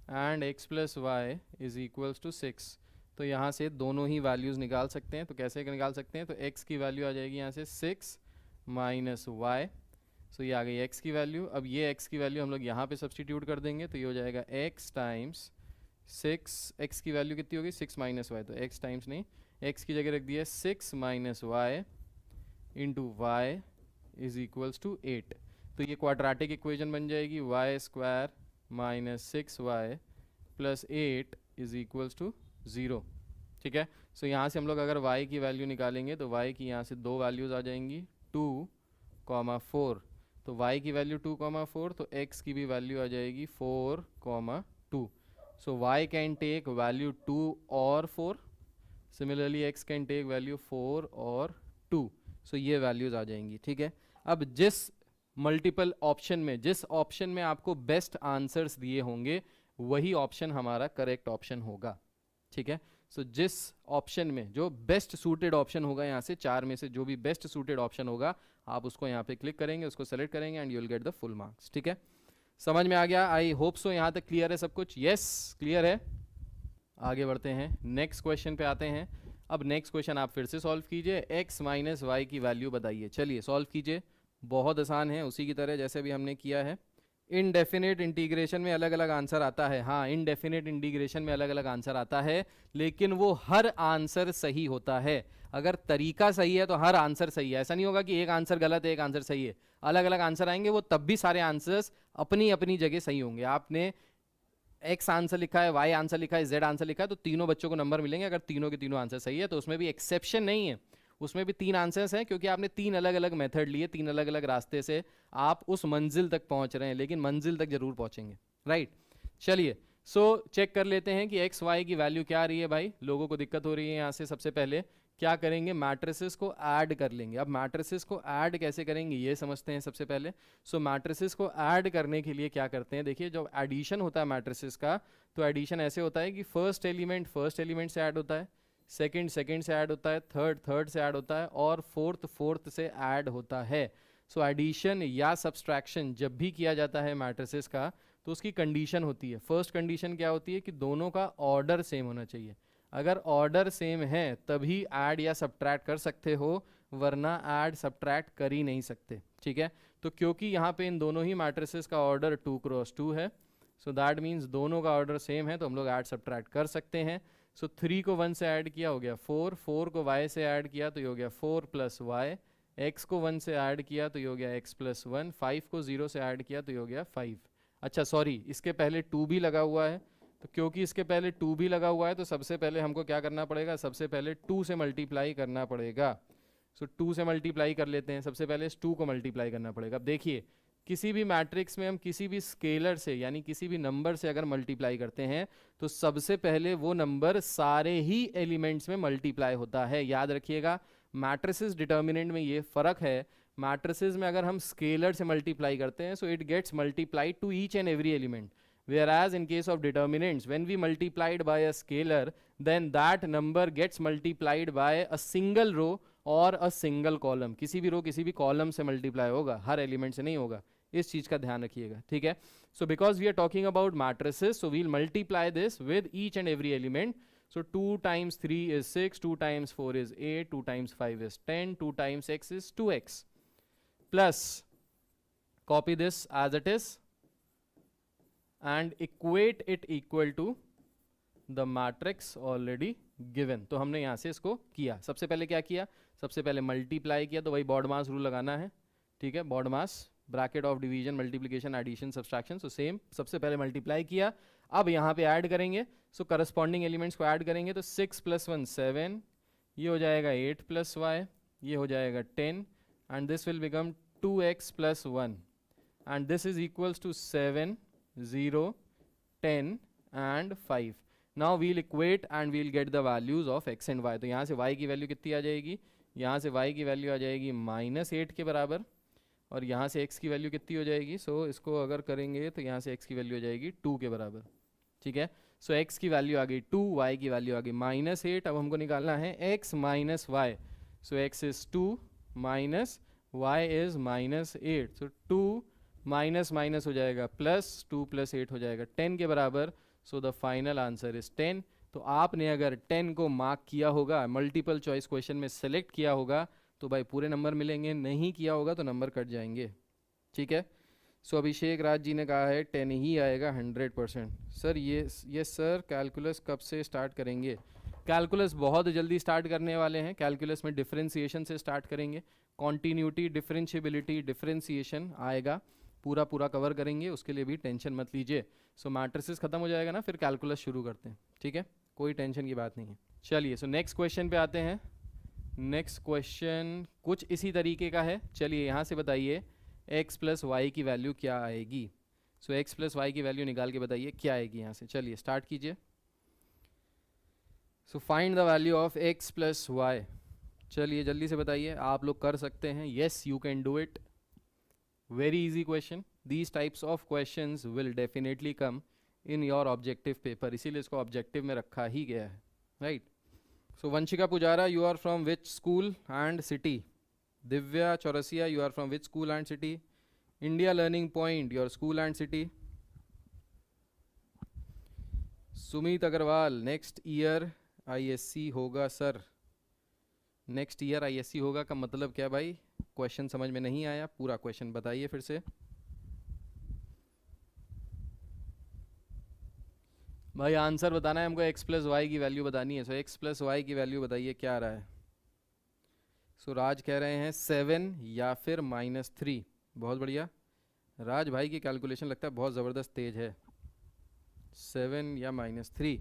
and x plus y is equals to 6। तो यहाँ से दोनों ही वैल्यूज़ निकाल सकते हैं। तो कैसे निकाल सकते हैं, तो x की वैल्यू आ जाएगी यहाँ से 6 माइनस वाई, सो ये आ गई x की वैल्यू। अब ये x की वैल्यू हम लोग यहाँ पे सब्सटीट्यूट कर देंगे तो ये हो जाएगा x टाइम्स 6, x की वैल्यू कितनी होगी 6 माइनस वाई, तो x टाइम्स नहीं, x की जगह रख दिया 6 minus y into y is equals to 8। तो ये क्वाड्रेटिक इक्वेशन बन जाएगी y square minus 6y plus 8 is equals to 0। ठीक है, सो यहाँ से हम लोग अगर y की वैल्यू निकालेंगे तो y की यहाँ से दो वैल्यूज़ आ जाएंगी 2,4, तो y की वैल्यू 2,4, तो x की भी वैल्यू आ जाएगी 4,2। So y can take value 2 और 4, similarly x can take value 4 और 2। सो ये वैल्यूज़ आ जाएंगी। ठीक है, अब जिस मल्टीपल ऑप्शन में, जिस ऑप्शन में आपको बेस्ट आंसर्स दिए होंगे वही ऑप्शन हमारा करेक्ट ऑप्शन होगा। ठीक है, सो जिस ऑप्शन में जो बेस्ट सूटेड ऑप्शन होगा, यहाँ से चार में से जो भी बेस्ट सूटेड ऑप्शन होगा आप उसको यहाँ पे क्लिक करेंगे, उसको सेलेक्ट करेंगे and you will get the full marks. ठीक है, समझ में आ गया? आई होप सो। यहाँ तक क्लियर है सब कुछ? यस, क्लियर है। आगे बढ़ते हैं, नेक्स्ट क्वेश्चन पे आते हैं। अब नेक्स्ट क्वेश्चन आप फिर से सॉल्व कीजिए, x माइनस वाई की वैल्यू बताइए। चलिए सॉल्व कीजिए, बहुत आसान है, उसी की तरह जैसे भी हमने किया है। इनडेफिनेट इंटीग्रेशन में अलग अलग आंसर आता है, हाँ इनडेफिनेट इंटीग्रेशन में अलग अलग आंसर आता है, लेकिन वो हर आंसर सही होता है। अगर तरीका सही है तो हर आंसर सही है, ऐसा नहीं होगा कि एक आंसर गलत है एक आंसर सही है। अलग अलग आंसर आएंगे, वो तब भी सारे आंसर्स अपनी अपनी जगह सही होंगे। आपने x आंसर लिखा है, y आंसर लिखा है, z आंसर लिखा है, तो तीनों बच्चों को नंबर मिलेंगे अगर तीनों के तीनों आंसर सही है। तो उसमें भी एक्सेप्शन नहीं है, उसमें भी तीन आंसर्स हैं, क्योंकि आपने तीन अलग अलग मेथड लिए, तीन अलग अलग रास्ते से आप उस मंजिल तक पहुंच रहे हैं, लेकिन मंजिल तक जरूर पहुंचेंगे। राइट, चलिए सो चेक कर लेते हैं कि x y की वैल्यू क्या आ रही है। भाई लोगों को दिक्कत हो रही है यहाँ से। सबसे पहले क्या करेंगे, मैट्रिसेस को ऐड कर लेंगे। अब मैट्रिसेस को ऐड कैसे करेंगे ये समझते हैं सबसे पहले। सो मैट्रिसेस को ऐड करने के लिए क्या करते हैं, देखिए जब एडिशन होता है मैट्रिसेस का, तो एडिशन ऐसे होता है कि फर्स्ट एलिमेंट से ऐड होता है, सेकंड से ऐड होता है, थर्ड से ऐड होता है, और फोर्थ से ऐड होता है। सो एडिशन या सब्सट्रैक्शन जब भी किया जाता है मैट्रिसेस का, तो उसकी कंडीशन होती है। फर्स्ट कंडीशन क्या होती है कि दोनों का ऑर्डर सेम होना चाहिए। अगर ऑर्डर सेम है तभी ऐड या सब्ट्रैक्ट कर सकते हो, वरना ऐड सब्ट्रैक्ट कर ही नहीं सकते। ठीक है, तो क्योंकि यहाँ पे इन दोनों ही मैट्रिसेस का ऑर्डर 2 क्रॉस 2 है, सो दैट मीन्स दोनों का ऑर्डर सेम है, तो हम लोग ऐड सब्ट्रैक्ट कर सकते हैं। सो 3 को 1 से ऐड किया हो गया 4, 4 को y से ऐड किया तो ये हो गया 4 प्लस वाई, x को 1 से ऐड किया तो ये हो गया x प्लस 1, 5 को 0 से ऐड किया तो ये हो गया 5। अच्छा सॉरी, इसके पहले 2 भी लगा हुआ है, तो क्योंकि इसके पहले 2 भी लगा हुआ है तो सबसे पहले हमको क्या करना पड़ेगा, सबसे पहले 2 से मल्टीप्लाई करना पड़ेगा। सो 2 से मल्टीप्लाई कर लेते हैं, सबसे पहले इस 2 को मल्टीप्लाई करना पड़ेगा। अब देखिए किसी भी मैट्रिक्स में हम किसी भी स्केलर से यानी किसी भी नंबर से अगर मल्टीप्लाई करते हैं तो सबसे पहले वो नंबर सारे ही एलिमेंट्स में मल्टीप्लाई होता है। याद रखिएगा, मैट्रिसेस डिटर्मिनेंट में ये फर्क है। मैट्रिसेस में अगर हम स्केलर से मल्टीप्लाई करते हैं so it gets multiplied to each and every element, whereas in case of determinants when we multiplied by a scalar then that number gets multiplied by a single row or a single column। किसी भी रो किसी भी कॉलम से मल्टीप्लाई होगा, हर एलिमेंट से नहीं होगा, इस चीज का ध्यान रखिएगा। ठीक है, so because we are talking about matrices so we'll multiply this with each and every element. So 2 times 3 is 6, 2 times 4 is 8, 2 times 5 is 10, 2 times x is 2x, plus copy this as it is and equate it equal to the matrix already given। तो हमने यहाँ से इसको किया, सबसे पहले क्या किया, सबसे पहले मल्टीप्लाई किया, तो वही बॉड मास रूल लगाना है। ठीक है, BODMAS bracket of division multiplication addition subtraction, so same सबसे पहले मल्टीप्लाई किया। अब यहाँ पे ऐड करेंगे, सो करस्पॉन्डिंग एलिमेंट्स को ऐड करेंगे, तो 6 + 1 7, ये हो जाएगा 8 + y, ये हो जाएगा 10 and this will become 2x + 1 and this is equals to 7, 0, 10 and 5। Now we'll equate and we'll get the values of x and y। तो यहाँ से y की वैल्यू कितनी आ जाएगी, यहाँ से y की वैल्यू आ जाएगी -8 के बराबर, और यहाँ से x की वैल्यू कितनी हो जाएगी, सो इसको अगर करेंगे तो यहाँ से x की वैल्यू हो जाएगी 2 के बराबर। ठीक है, सो x की वैल्यू आ गई 2, y की वैल्यू आ गई -8। अब हमको निकालना है x minus y, so x is 2 minus y is -8, so 2 minus minus हो जाएगा प्लस, 2 + 8 हो जाएगा 10 के बराबर। So the final answer is 10। तो आपने अगर 10 को मार्क किया होगा, मल्टीपल चॉइस क्वेश्चन में सेलेक्ट किया होगा, तो भाई पूरे नंबर मिलेंगे, नहीं किया होगा तो नंबर कट जाएंगे, ठीक है। सो अभिषेक राज जी ने कहा है 10 ही आएगा 100%। सर ये सर कैलकुलस कब से स्टार्ट करेंगे? कैलकुलस बहुत जल्दी स्टार्ट करने वाले हैं। कैलकुलस में डिफरेंशिएशन से स्टार्ट करेंगे, कॉन्टीन्यूटी, डिफरेंशिएबिलिटी, डिफरेंशिएशन आएगा, पूरा पूरा कवर करेंगे, उसके लिए भी टेंशन मत लीजिए। सो मैट्रिसेस खत्म हो जाएगा ना, फिर कैलकुलस शुरू करते हैं, ठीक है, कोई टेंशन की बात नहीं है। चलिए सो नेक्स्ट क्वेश्चन पे आते हैं। नेक्स्ट क्वेश्चन कुछ इसी तरीके का है। चलिए यहाँ से बताइए x प्लस वाई की वैल्यू क्या आएगी। सो x प्लस वाई की वैल्यू निकाल के बताइए क्या आएगी यहाँ से। चलिए स्टार्ट कीजिए। So find the value of x plus y. चलिए जल्दी से बताइए, आप लोग कर सकते हैं, yes you can do it. Very easy question, these types of questions will definitely come in your objective paper, इसीलिए इसको ऑब्जेक्टिव में रखा ही गया है, right. So Vanshika Pujara, you are from which school and city? Divya Chaurasia, you are from which school and city? India learning point, your school and city? Sumit Agarwal, next year ISC होगा सर। नेक्स्ट ईयर आईएससी होगा का मतलब क्या भाई? क्वेश्चन समझ में नहीं आया, पूरा क्वेश्चन बताइए फिर से। भाई आंसर बताना है हमको, x प्लस वाई की वैल्यू बतानी है। सो x प्लस वाई की वैल्यू बताइए क्या आ रहा है। सो राज कह रहे हैं 7 या फिर -3। बहुत बढ़िया, राज भाई की कैलकुलेशन लगता है बहुत ज़बरदस्त तेज है। 7 या -3।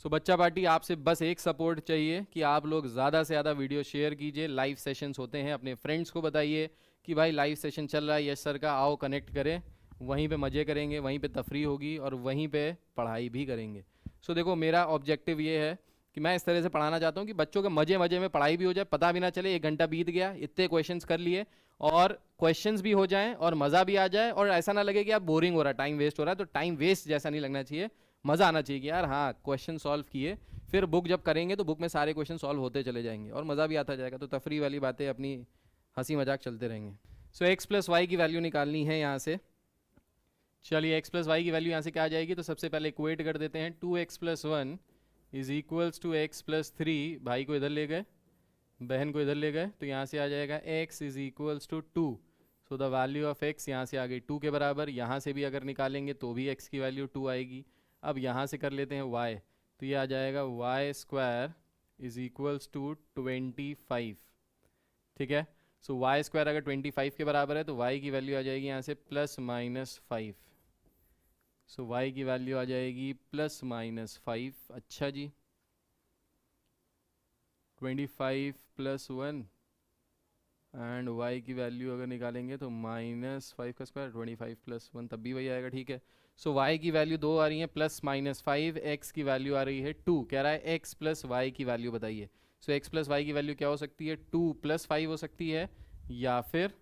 सो बच्चा पार्टी, आपसे बस एक सपोर्ट चाहिए कि आप लोग ज़्यादा से ज़्यादा वीडियो शेयर कीजिए। लाइव सेशंस होते हैं, अपने फ्रेंड्स को बताइए कि भाई लाइव सेशन चल रहा है यश सर का, आओ कनेक्ट करें, वहीं पे मज़े करेंगे, वहीं पे तफरी होगी और वहीं पे पढ़ाई भी करेंगे। सो देखो मेरा ऑब्जेक्टिव ये है कि मैं इस तरह से पढ़ाना चाहता हूँ कि बच्चों के मज़े मज़े में पढ़ाई भी हो जाए, पता भी ना चले 1 घंटा बीत गया, इतने क्वेश्चंस कर लिए, और क्वेश्चंस भी हो जाएं और मज़ा भी आ जाए, और ऐसा ना लगे कि आप बोरिंग हो रहा है, टाइम वेस्ट हो रहा है। तो टाइम वेस्ट जैसा नहीं लगना चाहिए, मज़ा आना चाहिए कि यार हाँ क्वेश्चन सॉल्व किए। फिर बुक जब करेंगे तो बुक में सारे क्वेश्चन सॉल्व होते चले जाएंगे और मज़ा भी आता जाएगा। तो तफरी वाली बातें अपनी हंसी मजाक चलते रहेंगे। सो x प्लस वाई की वैल्यू निकालनी है यहाँ से। चलिए x प्लस वाई की वैल्यू यहाँ से क्या आ जाएगी, तो सबसे पहले इक्वेट कर देते हैं। 2x plus 1 is equals to x plus 3। भाई को इधर ले गए, बहन को इधर ले गए, तो यहाँ से आ जाएगा x is equals to 2। So the value of x यहाँ से आ गई 2 के बराबर। यहाँ से भी अगर निकालेंगे तो भी x की वैल्यू 2 आएगी। अब यहाँ से कर लेते हैं y, तो ये आ जाएगा y square is equals to 25। ठीक है, सो y स्क्वायर अगर 25 के बराबर है तो y की वैल्यू आ जाएगी यहाँ से +-5। सो y की वैल्यू आ जाएगी +-5। अच्छा जी, 25 + 1 एंड y की वैल्यू अगर निकालेंगे तो -5 का स्क्वायर, 25 + 1 तब भी वही आएगा, ठीक है। सो y की वैल्यू 2 आ रही है +-5, x की वैल्यू आ रही है 2। कह रहा है x प्लस वाई की वैल्यू बताइए। सो x प्लस वाई की वैल्यू क्या हो सकती है, 2 + 5 हो सकती है या फिर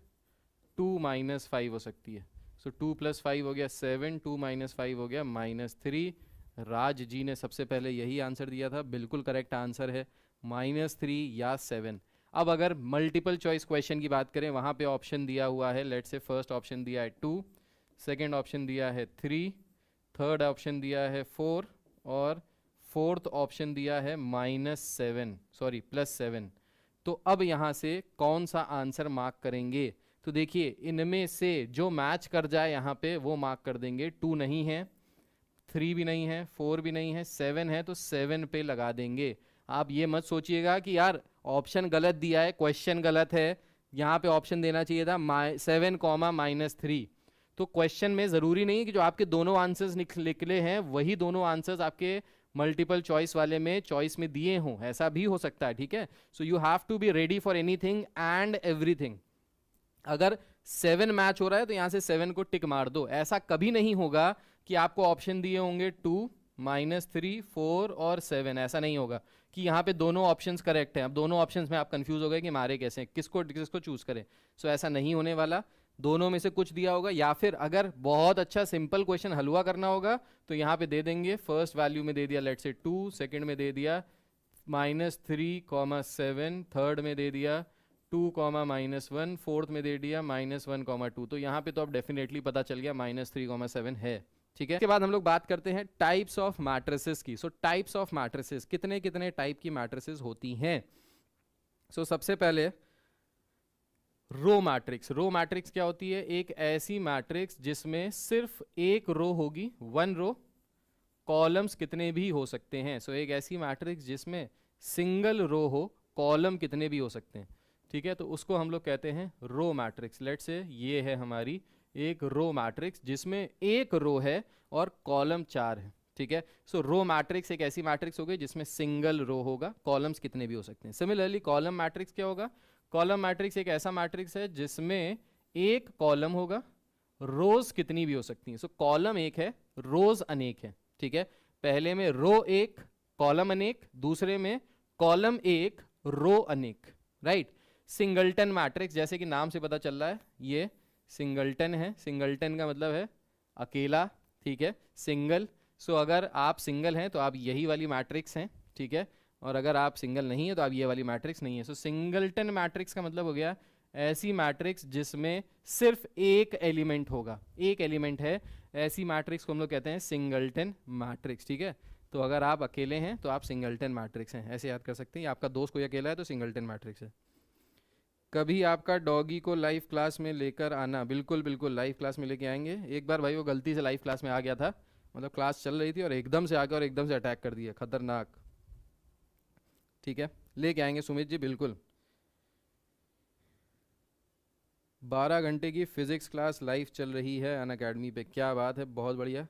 2 - 5 हो सकती है। सो 2 + 5 हो गया 7, 2 - 5 हो गया -3। राज जी ने सबसे पहले यही आंसर दिया था, बिल्कुल करेक्ट आंसर है -3 या 7। अब अगर मल्टीपल चॉइस क्वेश्चन की बात करें, वहाँ पे ऑप्शन दिया हुआ है, लेट्स से फर्स्ट ऑप्शन दिया है 2, सेकेंड ऑप्शन दिया है 3, थर्ड ऑप्शन दिया है 4 और फोर्थ ऑप्शन दिया है +7। तो अब यहाँ से कौन सा आंसर मार्क करेंगे, तो देखिए इनमें से जो मैच कर जाए यहाँ पे वो मार्क कर देंगे। 2 नहीं है, 3 भी नहीं है, 4 भी नहीं है, 7 है तो 7 पे लगा देंगे। आप ये मत सोचिएगा कि यार ऑप्शन गलत दिया है, क्वेश्चन गलत है, यहाँ पे ऑप्शन देना चाहिए था 7, -3। तो क्वेश्चन में ज़रूरी नहीं है कि जो आपके दोनों आंसर्स निकले हैं वही दोनों आंसर्स आपके मल्टीपल चॉइस वाले में चॉइस में दिए हों, ऐसा भी हो सकता है, ठीक है। So you have to be ready for anything and everything. अगर 7 मैच हो रहा है तो यहाँ से 7 को टिक मार दो। ऐसा कभी नहीं होगा कि आपको ऑप्शन दिए होंगे 2, -3, 4 और 7, ऐसा नहीं होगा कि यहाँ पे दोनों ऑप्शंस करेक्ट हैं। अब दोनों ऑप्शंस में आप कंफ्यूज हो गए कि मारे कैसे हैं, किसको चूज करें। सो ऐसा नहीं होने वाला, दोनों में से कुछ दिया होगा, या फिर अगर बहुत अच्छा सिंपल क्वेश्चन हलवा करना होगा तो यहाँ पे दे देंगे। फर्स्ट वैल्यू में दे दिया लेट्स से 2, सेकंड में दे दिया -3, 7, थर्ड में दे दिया 2, -1, फोर्थ में दे दिया -1, 2। तो यहाँ पे तो अब डेफिनेटली पता चल गया -3, 7 है, ठीक है। इसके बाद हम लोग बात करते हैं टाइप्स ऑफ मैट्रिसेस की। सो टाइप्स ऑफ मैट्रिसेस, कितने कितने टाइप की मैट्रिसेस होती हैं। सो सबसे पहले रो मैट्रिक्स। रो मैट्रिक्स क्या होती है? एक ऐसी मैट्रिक्स जिसमें सिर्फ एक रो होगी, वन रो, कॉलम्स कितने भी हो सकते हैं। सो एक ऐसी मैट्रिक्स जिसमें सिंगल रो हो, कॉलम कितने भी हो सकते हैं, ठीक है, तो उसको हम लोग कहते हैं रो मैट्रिक्स। लेट्स से ये है हमारी एक रो मैट्रिक्स जिसमें एक रो है और कॉलम 4 है, ठीक है। सो रो मैट्रिक्स एक ऐसी मैट्रिक्स हो गई जिसमें सिंगल रो होगा, कॉलम्स कितने भी हो सकते हैं। सिमिलरली कॉलम मैट्रिक्स क्या होगा? कॉलम मैट्रिक्स एक ऐसा मैट्रिक्स है जिसमें एक कॉलम होगा, रोज कितनी भी हो सकती हैं। सो कॉलम एक है, रोज अनेक है, ठीक है। पहले में रो एक, कॉलम अनेक, दूसरे में कॉलम एक, रो अनेक, राइट। सिंगलटन मैट्रिक्स, जैसे कि नाम से पता चल रहा है ये सिंगलटन है। सिंगलटन का मतलब है अकेला, ठीक है, सिंगल। सो अगर आप सिंगल हैं तो आप यही वाली मैट्रिक्स हैं, ठीक है, और अगर आप सिंगल नहीं है तो आप ये वाली मैट्रिक्स नहीं है। सो सिंगलटन मैट्रिक्स का मतलब हो गया ऐसी मैट्रिक्स जिसमें सिर्फ एक एलिमेंट होगा, एक एलिमेंट है, ऐसी मैट्रिक्स को हम लोग कहते हैं सिंगलटन मैट्रिक्स, ठीक है। तो अगर आप अकेले हैं तो आप सिंगलटन मैट्रिक्स हैं, ऐसे याद कर सकते हैं। आपका दोस्त कोई अकेला है तो सिंगलटन मैट्रिक्स है। कभी आपका डॉगी को लाइव क्लास में लेकर आना। बिल्कुल बिल्कुल लाइव क्लास में लेके आएंगे। एक बार भाई वो गलती से लाइव क्लास में आ गया था, मतलब क्लास चल रही थी और एकदम से आकर और एकदम से अटैक कर दिया, खतरनाक, ठीक है, लेके आएंगे सुमित जी, बिल्कुल। 12 घंटे की फिजिक्स क्लास लाइव चल रही है अनअकैडमी पे, क्या बात है, बहुत बढ़िया।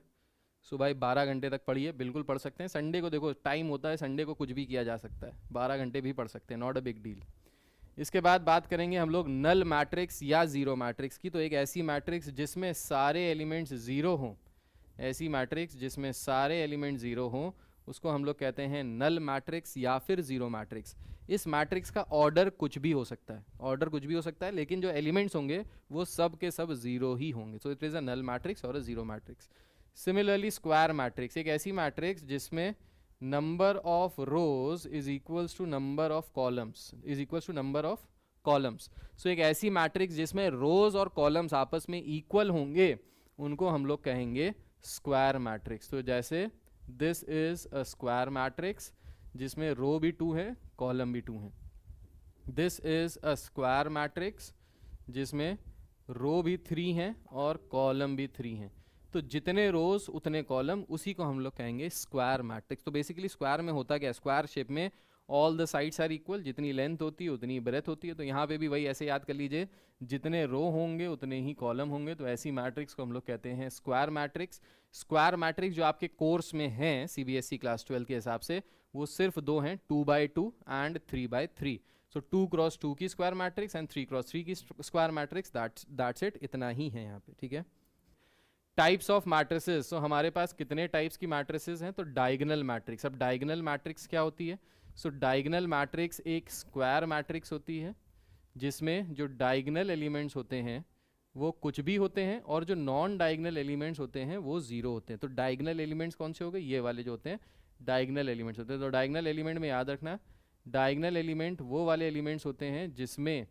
सो भाई 12 घंटे तक पढ़िए, बिल्कुल पढ़ सकते हैं। संडे को देखो टाइम होता है, संडे को कुछ भी किया जा सकता है, 12 घंटे भी पढ़ सकते हैं, नॉट अ बिग डील। इसके बाद बात करेंगे हम लोग नल मैट्रिक्स या जीरो मैट्रिक्स की। तो एक ऐसी मैट्रिक्स जिसमें सारे एलिमेंट्स जीरो हों, ऐसी मैट्रिक्स जिसमें सारे एलिमेंट जीरो हों, उसको हम लोग कहते हैं नल मैट्रिक्स या फिर जीरो मैट्रिक्स। इस मैट्रिक्स का ऑर्डर कुछ भी हो सकता है, ऑर्डर कुछ भी हो सकता है, लेकिन जो एलिमेंट्स होंगे वो सब के सब जीरो ही होंगे। So it is a null matrix और a zero matrix. Similarly square matrix एक ऐसी मैट्रिक्स जिसमें number of rows is equals to number of columns, is equals to number of columns. So एक ऐसी मैट्रिक्स जिसमें रोज और कॉलम्स आपस में इक्वल होंगे, उनको हम लोग कहेंगे स्क्वायर मैट्रिक्स। तो जैसे this is a square matrix जिसमें रो भी 2 है, कॉलम भी 2 है। This is a square matrix जिसमें रो भी 3 हैं और कॉलम भी 3 हैं। तो जितने रोज उतने कॉलम, उसी को हम लोग कहेंगे स्क्वायर मैट्रिक्स। तो बेसिकली स्क्वायर में होता क्या है, स्क्वायर शेप में all the sides are equal, जितनी लेंथ होती है उतनी ब्रेथ होती है। तो यहाँ पे भी वही ऐसे याद कर लीजिए, जितने रो होंगे उतने ही कॉलम होंगे। तो ऐसी मैट्रिक्स को हम लोग कहते हैं स्क्वायर मैट्रिक्स। स्क्वायर मैट्रिक्स जो आपके कोर्स में हैं सीबीएसई क्लास 12 के हिसाब से, वो सिर्फ 2 हैं, 2x2 and 3x3। So 2x2 की स्क्वायर मैट्रिक्स एंड 3x3 की स्क्वायर मैट्रिक्स, दैट्स इट, इतना ही है यहाँ पे, ठीक है। Types of matrices. सो हमारे पास कितने टाइप्स की मैट्रिसेस हैं? तो डायगोनल मैट्रिक्स। अब डायगोनल मैट्रिक्स क्या होती है? सो डायगोनल मैट्रिक्स एक स्क्वायर मैट्रिक्स होती है जिसमें जो डायगोनल एलिमेंट्स होते हैं वो कुछ भी होते हैं और जो नॉन डायगोनल एलिमेंट्स होते हैं वो जीरो होते हैं। तो डायगोनल एलिमेंट्स कौन से हो गए? ये वाले जो होते हैं डायगोनल एलिमेंट्स होते हैं। तो डायगोनल एलिमेंट में याद रखना, डायगोनल एलिमेंट वो वाले एलिमेंट्स होते हैं जिसमें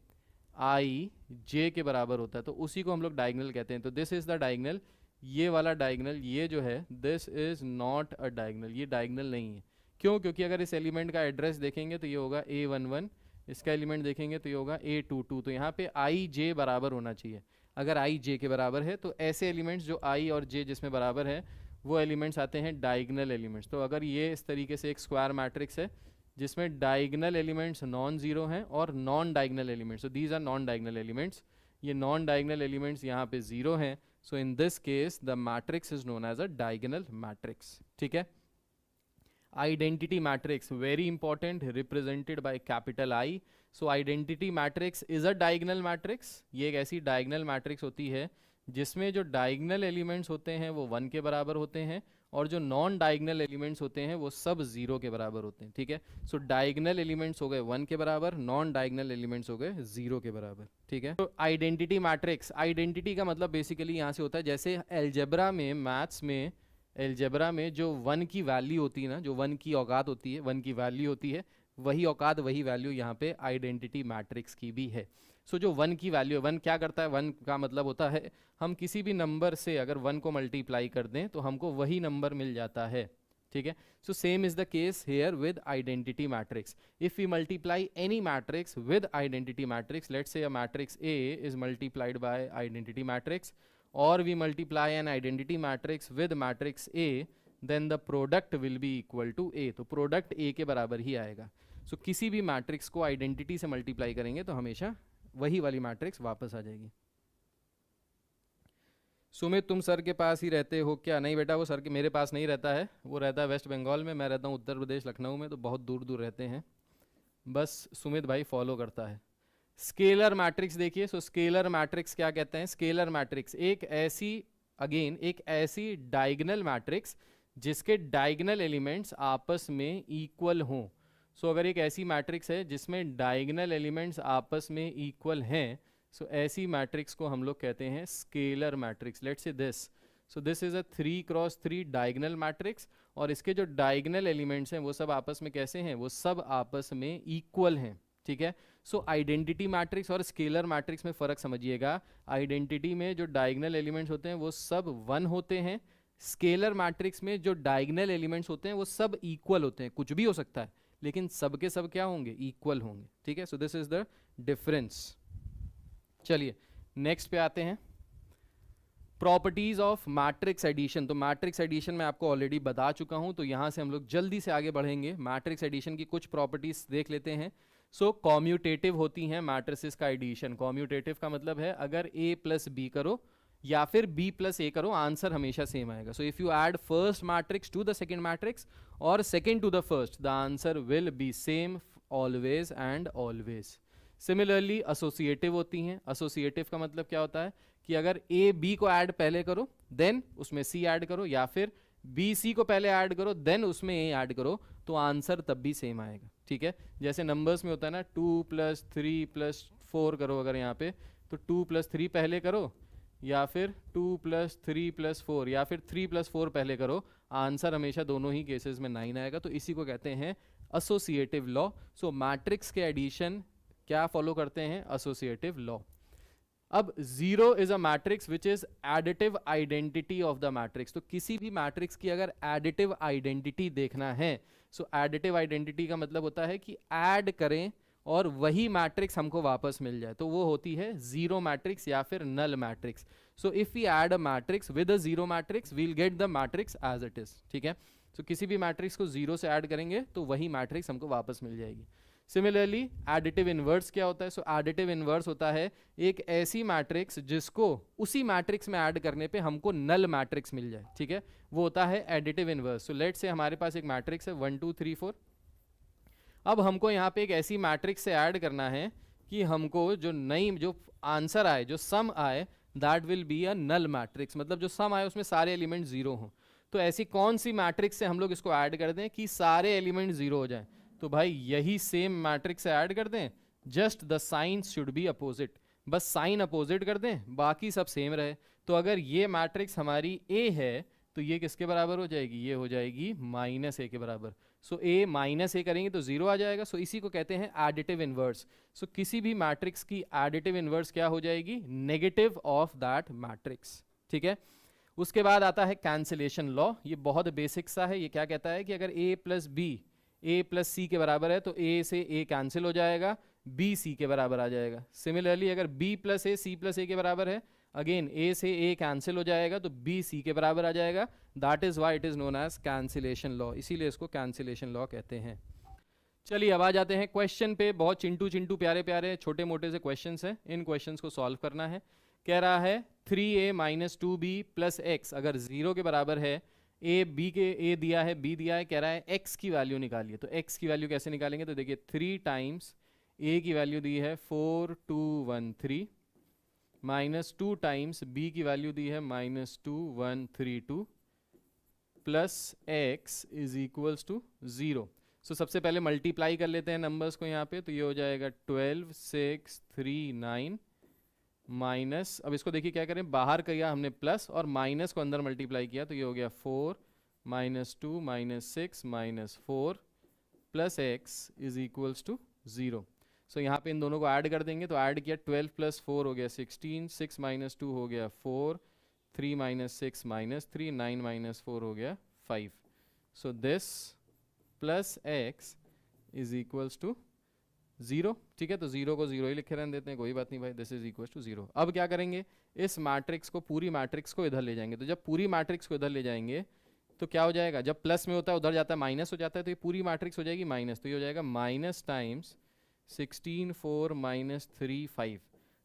आई जे के बराबर होता है, तो उसी को हम लोग डायगोनल कहते हैं। तो दिस इज द डायगोनल, ये वाला डायगोनल, ये जो है this is not a diagonal, ये डायगोनल नहीं है। क्यों? क्योंकि अगर इस एलिमेंट का एड्रेस देखेंगे तो ये होगा A11, इसका एलिमेंट देखेंगे तो ये होगा A22। तो यहाँ पे आई जे बराबर होना चाहिए। अगर आई जे के बराबर है तो ऐसे एलिमेंट्स जो आई और जे जिसमें बराबर है वो एलिमेंट्स आते हैं डायगोनल एलिमेंट्स। तो अगर ये इस तरीके से एक स्क्वायर मैट्रिक्स है जिसमें डायगोनल एलिमेंट्स नॉन जीरो हैं और नॉन डायगोनल एलिमेंट्स, तो these are non diagonal elements, ये नॉन डायगोनल एलिमेंट्स यहाँ पे जीरो हैं। So in this case the matrix is known as a diagonal matrix, ठीक है। Identity matrix, very important, represented by capital I. So identity matrix is a diagonal matrix. ये एक ऐसी डायगोनल मैट्रिक्स होती है जिसमें जो डायगोनल एलिमेंट्स होते हैं वो 1 के बराबर होते हैं और जो नॉन डायगोनल एलिमेंट्स होते हैं वो सब 0 के बराबर होते हैं, ठीक है। सो डायगोनल एलिमेंट्स हो गए 1 के बराबर, नॉन डायगोनल एलिमेंट्स हो गए 0 के बराबर, ठीक है। तो आइडेंटिटी मैट्रिक्स, आइडेंटिटी का मतलब बेसिकली यहाँ से होता है जैसे एलजेब्रा में, मैथ्स में, एलजेब्रा में जो 1 की वैल्यू होती है ना, जो 1 की औकात होती है, 1 की वैल्यू होती है, वही औकात वही वैल्यू यहाँ पे आइडेंटिटी मैट्रिक्स की भी है। सो जो 1 की वैल्यू है, 1 क्या करता है? 1 का मतलब होता है हम किसी भी नंबर से अगर 1 को मल्टीप्लाई कर दें तो हमको वही नंबर मिल जाता है, ठीक है. So same is the case here with identity matrix. If we multiply any matrix with identity matrix, let's say a matrix A is multiplied by identity matrix, or we multiply an identity matrix with matrix A, then the product will be equal to A. तो product A के बराबर ही आएगा. So किसी भी मैट्रिक्स को आइडेंटिटी से मल्टीप्लाई करेंगे तो हमेशा वही वाली मैट्रिक्स वापस आ जाएगी. सुमित, तुम सर के पास ही रहते हो क्या? नहीं बेटा, वो सर के मेरे पास नहीं रहता है, वो रहता है वेस्ट बंगाल में, मैं रहता हूँ उत्तर प्रदेश लखनऊ में, तो बहुत दूर दूर रहते हैं. बस सुमित भाई फॉलो करता है. स्केलर मैट्रिक्स देखिए. सो स्केलर मैट्रिक्स क्या कहते हैं? स्केलर मैट्रिक्स एक ऐसी डायगोनल मैट्रिक्स जिसके डायगोनल एलिमेंट्स आपस में इक्वल हों. सो अगर एक ऐसी मैट्रिक्स है जिसमें डायगोनल एलिमेंट्स आपस में इक्वल हैं, सो ऐसी मैट्रिक्स को हम लोग कहते हैं scalar matrix. Let's say this. So this is a 3x3 diagonal matrix, और इसके जो डायगोनल एलिमेंट्स हैं वो सब आपस में कैसे हैं? वो सब आपस में इक्वल हैं. ठीक है. सो आइडेंटिटी मैट्रिक्स और स्केलर मैट्रिक्स में फ़र्क समझिएगा. आइडेंटिटी में जो डायगोनल एलिमेंट्स होते हैं वो सब 1 होते हैं. स्केलर मैट्रिक्स में जो डायगोनल एलिमेंट्स होते हैं वो सब इक्वल होते हैं. कुछ भी हो सकता है लेकिन सब के सब क्या होंगे? इक्वल होंगे. ठीक है. So this is the difference. चलिए नेक्स्ट पे आते हैं. Properties of matrix addition. तो मैट्रिक्स एडिशन मैं आपको ऑलरेडी बता चुका हूं, तो यहां से हम लोग जल्दी से आगे बढ़ेंगे. मैट्रिक्स एडिशन की कुछ प्रॉपर्टीज देख लेते हैं. सो कॉम्यूटेटिव होती हैं मैट्रिसेस का एडिशन. कॉम्यूटेटिव का मतलब है अगर a प्लस बी करो या फिर b प्लस ए करो, आंसर हमेशा सेम आएगा. So if you add first matrix to the second matrix और second to the first, the answer will be same always and always. Similarly associative होती हैं. एसोसिएटिव का मतलब क्या होता है कि अगर ए बी को ऐड पहले करो देन उसमें सी ऐड करो, या फिर बी सी को पहले ऐड करो देन उसमें ए ऐड करो, तो आंसर तब भी सेम आएगा. ठीक है. जैसे नंबर्स में होता है ना, 2 + 3 + 4 करो अगर यहाँ पे, तो 2 + 3 पहले करो, या फिर 2 + 3 + 4, या फिर 3 + 4 पहले करो, आंसर हमेशा दोनों ही केसेस में 9 आएगा. तो इसी को कहते हैं एसोसिएटिव लॉ. सो मैट्रिक्स के एडिशन क्या फॉलो करते हैं? Associative law. अब 0 is a matrix which is additive identity of the matrix. तो किसी भी मैट्रिक्स की अगर एडिटिव आइडेंटिटी देखना है, सो एडिटिव आइडेंटिटी का मतलब होता है कि ऐड करें और वही मैट्रिक्स हमको वापस मिल जाए, तो वो होती है जीरो मैट्रिक्स या फिर null matrix. So if we add a matrix with a zero matrix, we will get the matrix as it is. ठीक है. सो किसी भी मैट्रिक्स को जीरो से ऐड करेंगे तो वही मैट्रिक्स हमको वापस मिल जाएगी. सिमिलरली एडिटिव इनवर्स क्या होता है? सो एडिटिव इनवर्स होता है एक ऐसी मैट्रिक्स जिसको उसी मैट्रिक्स में ऐड करने पे हमको नल मैट्रिक्स मिल जाए. ठीक है. वो होता है additive inverse. So let's say हमारे पास एक मैट्रिक्स है 1 2 3 4. अब हमको यहाँ पे एक ऐसी मैट्रिक्स से ऐड करना है कि हमको जो आंसर आए, जो सम आए, that will be a null matrix. मतलब जो सम आए उसमें सारे एलिमेंट जीरो हों. तो ऐसी कौन सी मैट्रिक्स से हम लोग इसको ऐड कर दें कि सारे एलिमेंट जीरो हो जाएं? तो भाई यही सेम मैट्रिक्स से ऐड कर दें, just the science should be opposite. बस साइन अपोजिट कर दें, बाकी सब सेम रहे. तो अगर ये मैट्रिक्स हमारी ए है तो ये किसके बराबर हो जाएगी? ये हो जाएगी -a के बराबर. सो a -a करेंगे तो जीरो आ जाएगा. सो इसी को कहते हैं एडिटिव इनवर्स. सो किसी भी मैट्रिक्स की एडिटिव इनवर्स क्या हो जाएगी? Negative of that matrix. ठीक है. उसके बाद आता है कैंसिलेशन लॉ. ये बहुत बेसिक सा है. ये क्या कहता है कि अगर a + c के बराबर है तो a से a कैंसिल हो जाएगा, b c के बराबर आ जाएगा. सिमिलरली अगर b + a c + a के बराबर है, अगेन a से a कैंसिल हो जाएगा तो b c के बराबर आ जाएगा. That is why it is known as cancellation law. इसीलिए इसको कैंसिलेशन लॉ कहते हैं. चलिए अब आ जाते हैं क्वेश्चन पे. बहुत चिंटू प्यारे प्यारे छोटे मोटे से क्वेश्चंस हैं. इन क्वेश्चंस को सॉल्व करना है. कह रहा है 3a - 2b + x अगर 0 के बराबर है, a दिया है, b दिया है, कह रहा है x की वैल्यू निकालिए. तो x की वैल्यू कैसे निकालेंगे? तो देखिए 3 टाइम्स a की वैल्यू दी है 4213 -2 टाइम्स b की वैल्यू दी है -2132 plus x is equals to 0. So सबसे पहले मल्टीप्लाई कर लेते हैं नंबर्स को यहाँ पे. तो ये हो जाएगा 12639 माइनस, अब इसको देखिए क्या करें, बाहर किया हमने प्लस और माइनस को अंदर मल्टीप्लाई किया, तो ये हो गया 4 - 2 - 6 - 4 plus x is equals to 0. So यहाँ पे इन दोनों को ऐड कर देंगे. तो ऐड किया 12 + 4 हो गया 16, 6 - 2 हो गया 4, 3 - 6 - 3, 9 - 4 हो गया 5. So this plus x is equals to 0, ठीक है। तो 0 को 0 ही लिखे रहने देते हैं, कोई बात नहीं भाई, दिस इज इक्वल्स टू 0। अब क्या करेंगे, इस मैट्रिक्स को, पूरी मैट्रिक्स को इधर ले जाएंगे। तो जब पूरी मैट्रिक्स को इधर ले जाएंगे तो क्या हो जाएगा, जब प्लस में होता है उधर जाता है माइनस हो जाता है, तो ये पूरी मैट्रिक्स हो जाएगी माइनस। तो ये हो जाएगा minus times 16 4 minus 3 5।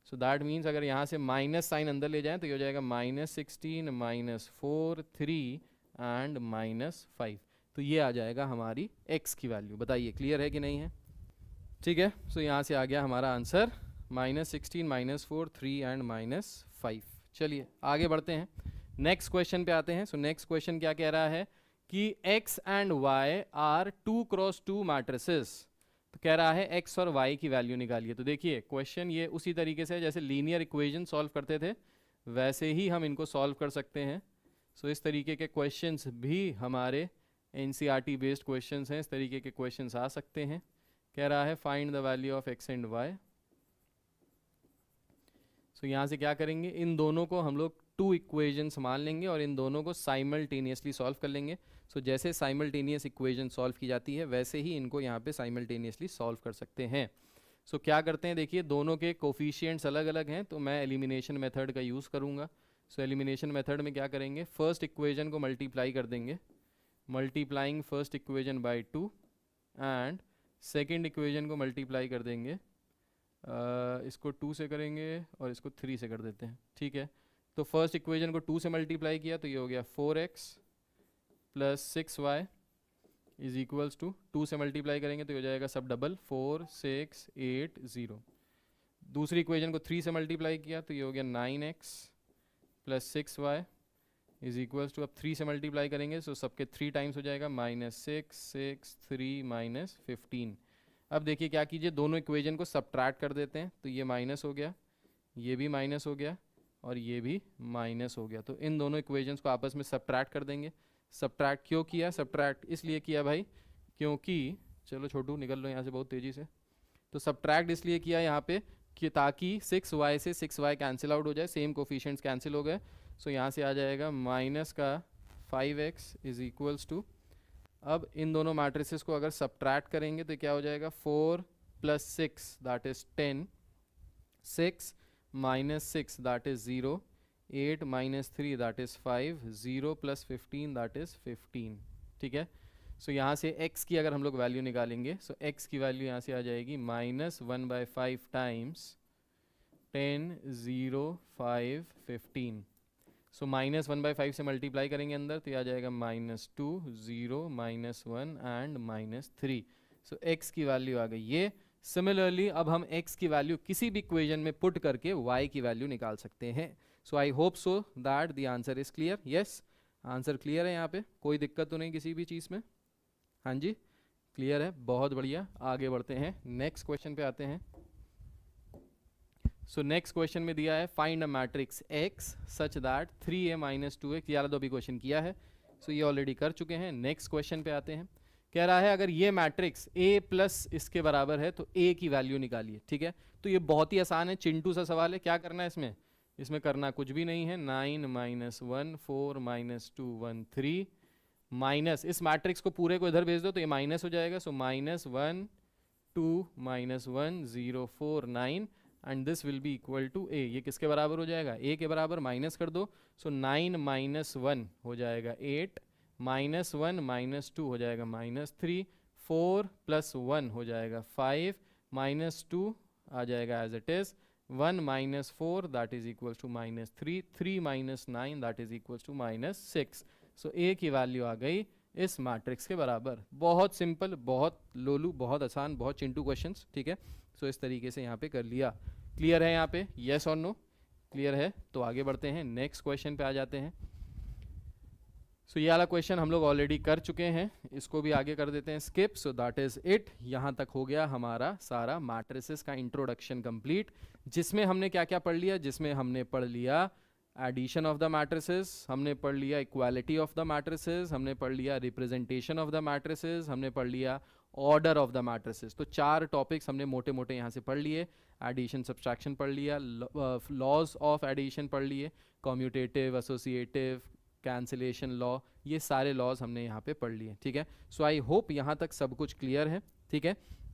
So that means अगर यहाँ से माइनस साइन अंदर ले जाएं तो ये हो जाएगा माइनस 16 माइनस 4 3 एंड माइनस 5। तो ये आ जाएगा हमारी x की वैल्यू। बताइए क्लियर है कि नहीं है? ठीक है। सो यहाँ से आ गया हमारा answer minus 16 minus 4 3 and minus 5। चलिए आगे बढ़ते हैं, नेक्स्ट क्वेश्चन पे आते हैं। सो नेक्स्ट क्वेश्चन क्या कह रहा है कि x and y are 2 cross 2 matrices. तो कह रहा है x और y की वैल्यू निकालिए। तो देखिए क्वेश्चन ये उसी तरीके से जैसे लीनियर इक्वेशन सॉल्व करते थे वैसे ही हम इनको सॉल्व कर सकते हैं। सो इस तरीके के क्वेश्चंस भी हमारे NCERT बेस्ड क्वेश्चंस हैं, इस तरीके के क्वेश्चंस आ सकते हैं। कह रहा है find the value of x and y। सो यहाँ से क्या करेंगे, इन दोनों को हम लोग 2 इक्वेशंस मान लेंगे और इन दोनों को साइमल्टेनियसली सॉल्व कर लेंगे। सो जैसे साइमल्टेनियस इक्वेशन सॉल्व की जाती है वैसे ही इनको यहाँ पे साइमल्टेनियसली सॉल्व कर सकते हैं। सो क्या करते हैं, देखिए दोनों के कोफिशिएंट्स अलग अलग हैं, तो मैं एलिमिनेशन मेथड का यूज़ करूँगा। सो एलिमिनेशन मेथड में क्या करेंगे, फर्स्ट इक्वेशन को मल्टीप्लाई कर देंगे, multiplying first equation by 2 and second equation को मल्टीप्लाई कर देंगे, इसको 2 से करेंगे और इसको 3 से कर देते हैं, ठीक है। तो फर्स्ट इक्वेशन को 2 से मल्टीप्लाई किया तो ये हो गया 4x plus 6y is equals to 2 से मल्टीप्लाई करेंगे तो ये हो जाएगा सब डबल 4 6 8 0। दूसरी इक्वेशन को 3 से मल्टीप्लाई किया तो ये हो गया 9x plus 6y is equals to, अब 3 से मल्टीप्लाई करेंगे सो सबके 3 टाइम्स हो जाएगा -6 6 3 -15। अब देखिए क्या कीजिए, दोनों इक्वेशन को सब्ट्रैक्ट कर देते हैं। तो ये माइनस हो गया, ये भी माइनस हो गया और ये भी माइनस हो गया। तो इन दोनों इक्वेशंस को आपस में सब्ट्रैक्ट कर देंगे। सब्ट्रैक्ट क्यों किया, सब्ट्रैक्ट इसलिए किया भाई क्योंकि, चलो छोटू निकल लो यहाँ से बहुत तेज़ी से। तो सब्ट्रैक्ट इसलिए किया यहाँ पे कि ताकि 6y से 6y कैंसिल आउट हो जाए, सेम कोफिशिएंट्स कैंसिल हो गए। सो यहाँ से आ जाएगा माइनस का 5x इज इक्वल्स टू, अब इन दोनों मैट्रिसेस को अगर सब्ट्रैक्ट करेंगे तो क्या हो जाएगा 4 plus 6 that is 10, 6 minus 6 that is 0, 8 minus 3 that is 5, 0 plus 15 that is 15, ठीक है। सो यहाँ से x की अगर हम लोग वैल्यू निकालेंगे, सो x की वैल्यू यहाँ से आ जाएगी -1/5 टाइम्स 10 0 5 15। सो -1/5 से मल्टीप्लाई करेंगे अंदर तो ये आ जाएगा -2 0 -1 एंड -3। सो x की वैल्यू आ गई ये। सिमिलरली अब हम x की वैल्यू किसी भी इक्वेशन में पुट करके y की वैल्यू निकाल सकते हैं। So I hope so that the answer is clear. Yes, answer clear है, यहाँ पे कोई दिक्कत तो नहीं किसी भी चीज़ में? हाँ जी क्लियर है, बहुत बढ़िया। आगे बढ़ते हैं, नेक्स्ट क्वेश्चन पे आते हैं। सो नेक्स्ट क्वेश्चन में दिया है find a matrix x such that 3a minus 2x, ये वाला तो अभी क्वेश्चन किया है, सो ये ऑलरेडी कर चुके हैं। नेक्स्ट क्वेश्चन पे आते हैं। कह रहा है अगर ये मैट्रिक्स a प्लस इसके बराबर है तो a की वैल्यू निकालिए, ठीक है। तो ये बहुत ही आसान है, चिंटू सा सवाल है। क्या करना है इसमें, इसमें करना कुछ भी नहीं है। 9 -1 4 -2 1 3 माइनस, इस मैट्रिक्स को पूरे को इधर भेज दो तो ये माइनस हो जाएगा। So -1 2 -1 0 4 9 and this will be equal to a। ये किसके बराबर हो जाएगा, a के बराबर, माइनस कर दो। सो 9 -1 हो जाएगा 8, -1 -2 हो जाएगा -3, 4 + 1 हो जाएगा 5, -2 आ जाएगा as it is, 1 - 4 that is equals to -3, 3 - 9 that is equals to -6। सो a की वैल्यू आ गई इस मैट्रिक्स के बराबर। बहुत सिंपल, बहुत लोलू, बहुत आसान, बहुत चिंटू क्वेश्चंस, ठीक है। सो इस तरीके से यहाँ पे कर लिया। क्लियर है यहाँ पे, येस और नो? क्लियर है तो आगे बढ़ते हैं, नेक्स्ट क्वेश्चन पे आ जाते हैं। सो ये वाला क्वेश्चन हम लोग ऑलरेडी कर चुके हैं, इसको भी आगे कर देते हैं skip. So that is it, यहाँ तक हो गया हमारा सारा मैट्रिसेस का इंट्रोडक्शन कंप्लीट, जिसमें हमने क्या क्या पढ़ लिया, जिसमें हमने पढ़ लिया एडिशन ऑफ द मैट्रिसेस, हमने पढ़ लिया इक्वालिटी ऑफ द मैट्रिसेस, हमने पढ़ लिया रिप्रेजेंटेशन ऑफ द मैट्रिसेस, हमने पढ़ लिया ऑर्डर ऑफ द मैट्रिसेस। तो 4 टॉपिक्स हमने मोटे मोटे यहाँ से पढ़ लिए। एडिशन सब्सट्रैक्शन पढ़ लिया, लॉज ऑफ एडिशन पढ़ लिए, कम्यूटेटिव, एसोसिएटिव, कैंसिलेशन लॉ, ये सारे लॉज हमने यहाँ पे पढ़ लिए, ठीक है। सो आई होप यहाँ तक सब कुछ क्लियर है, ठीक है।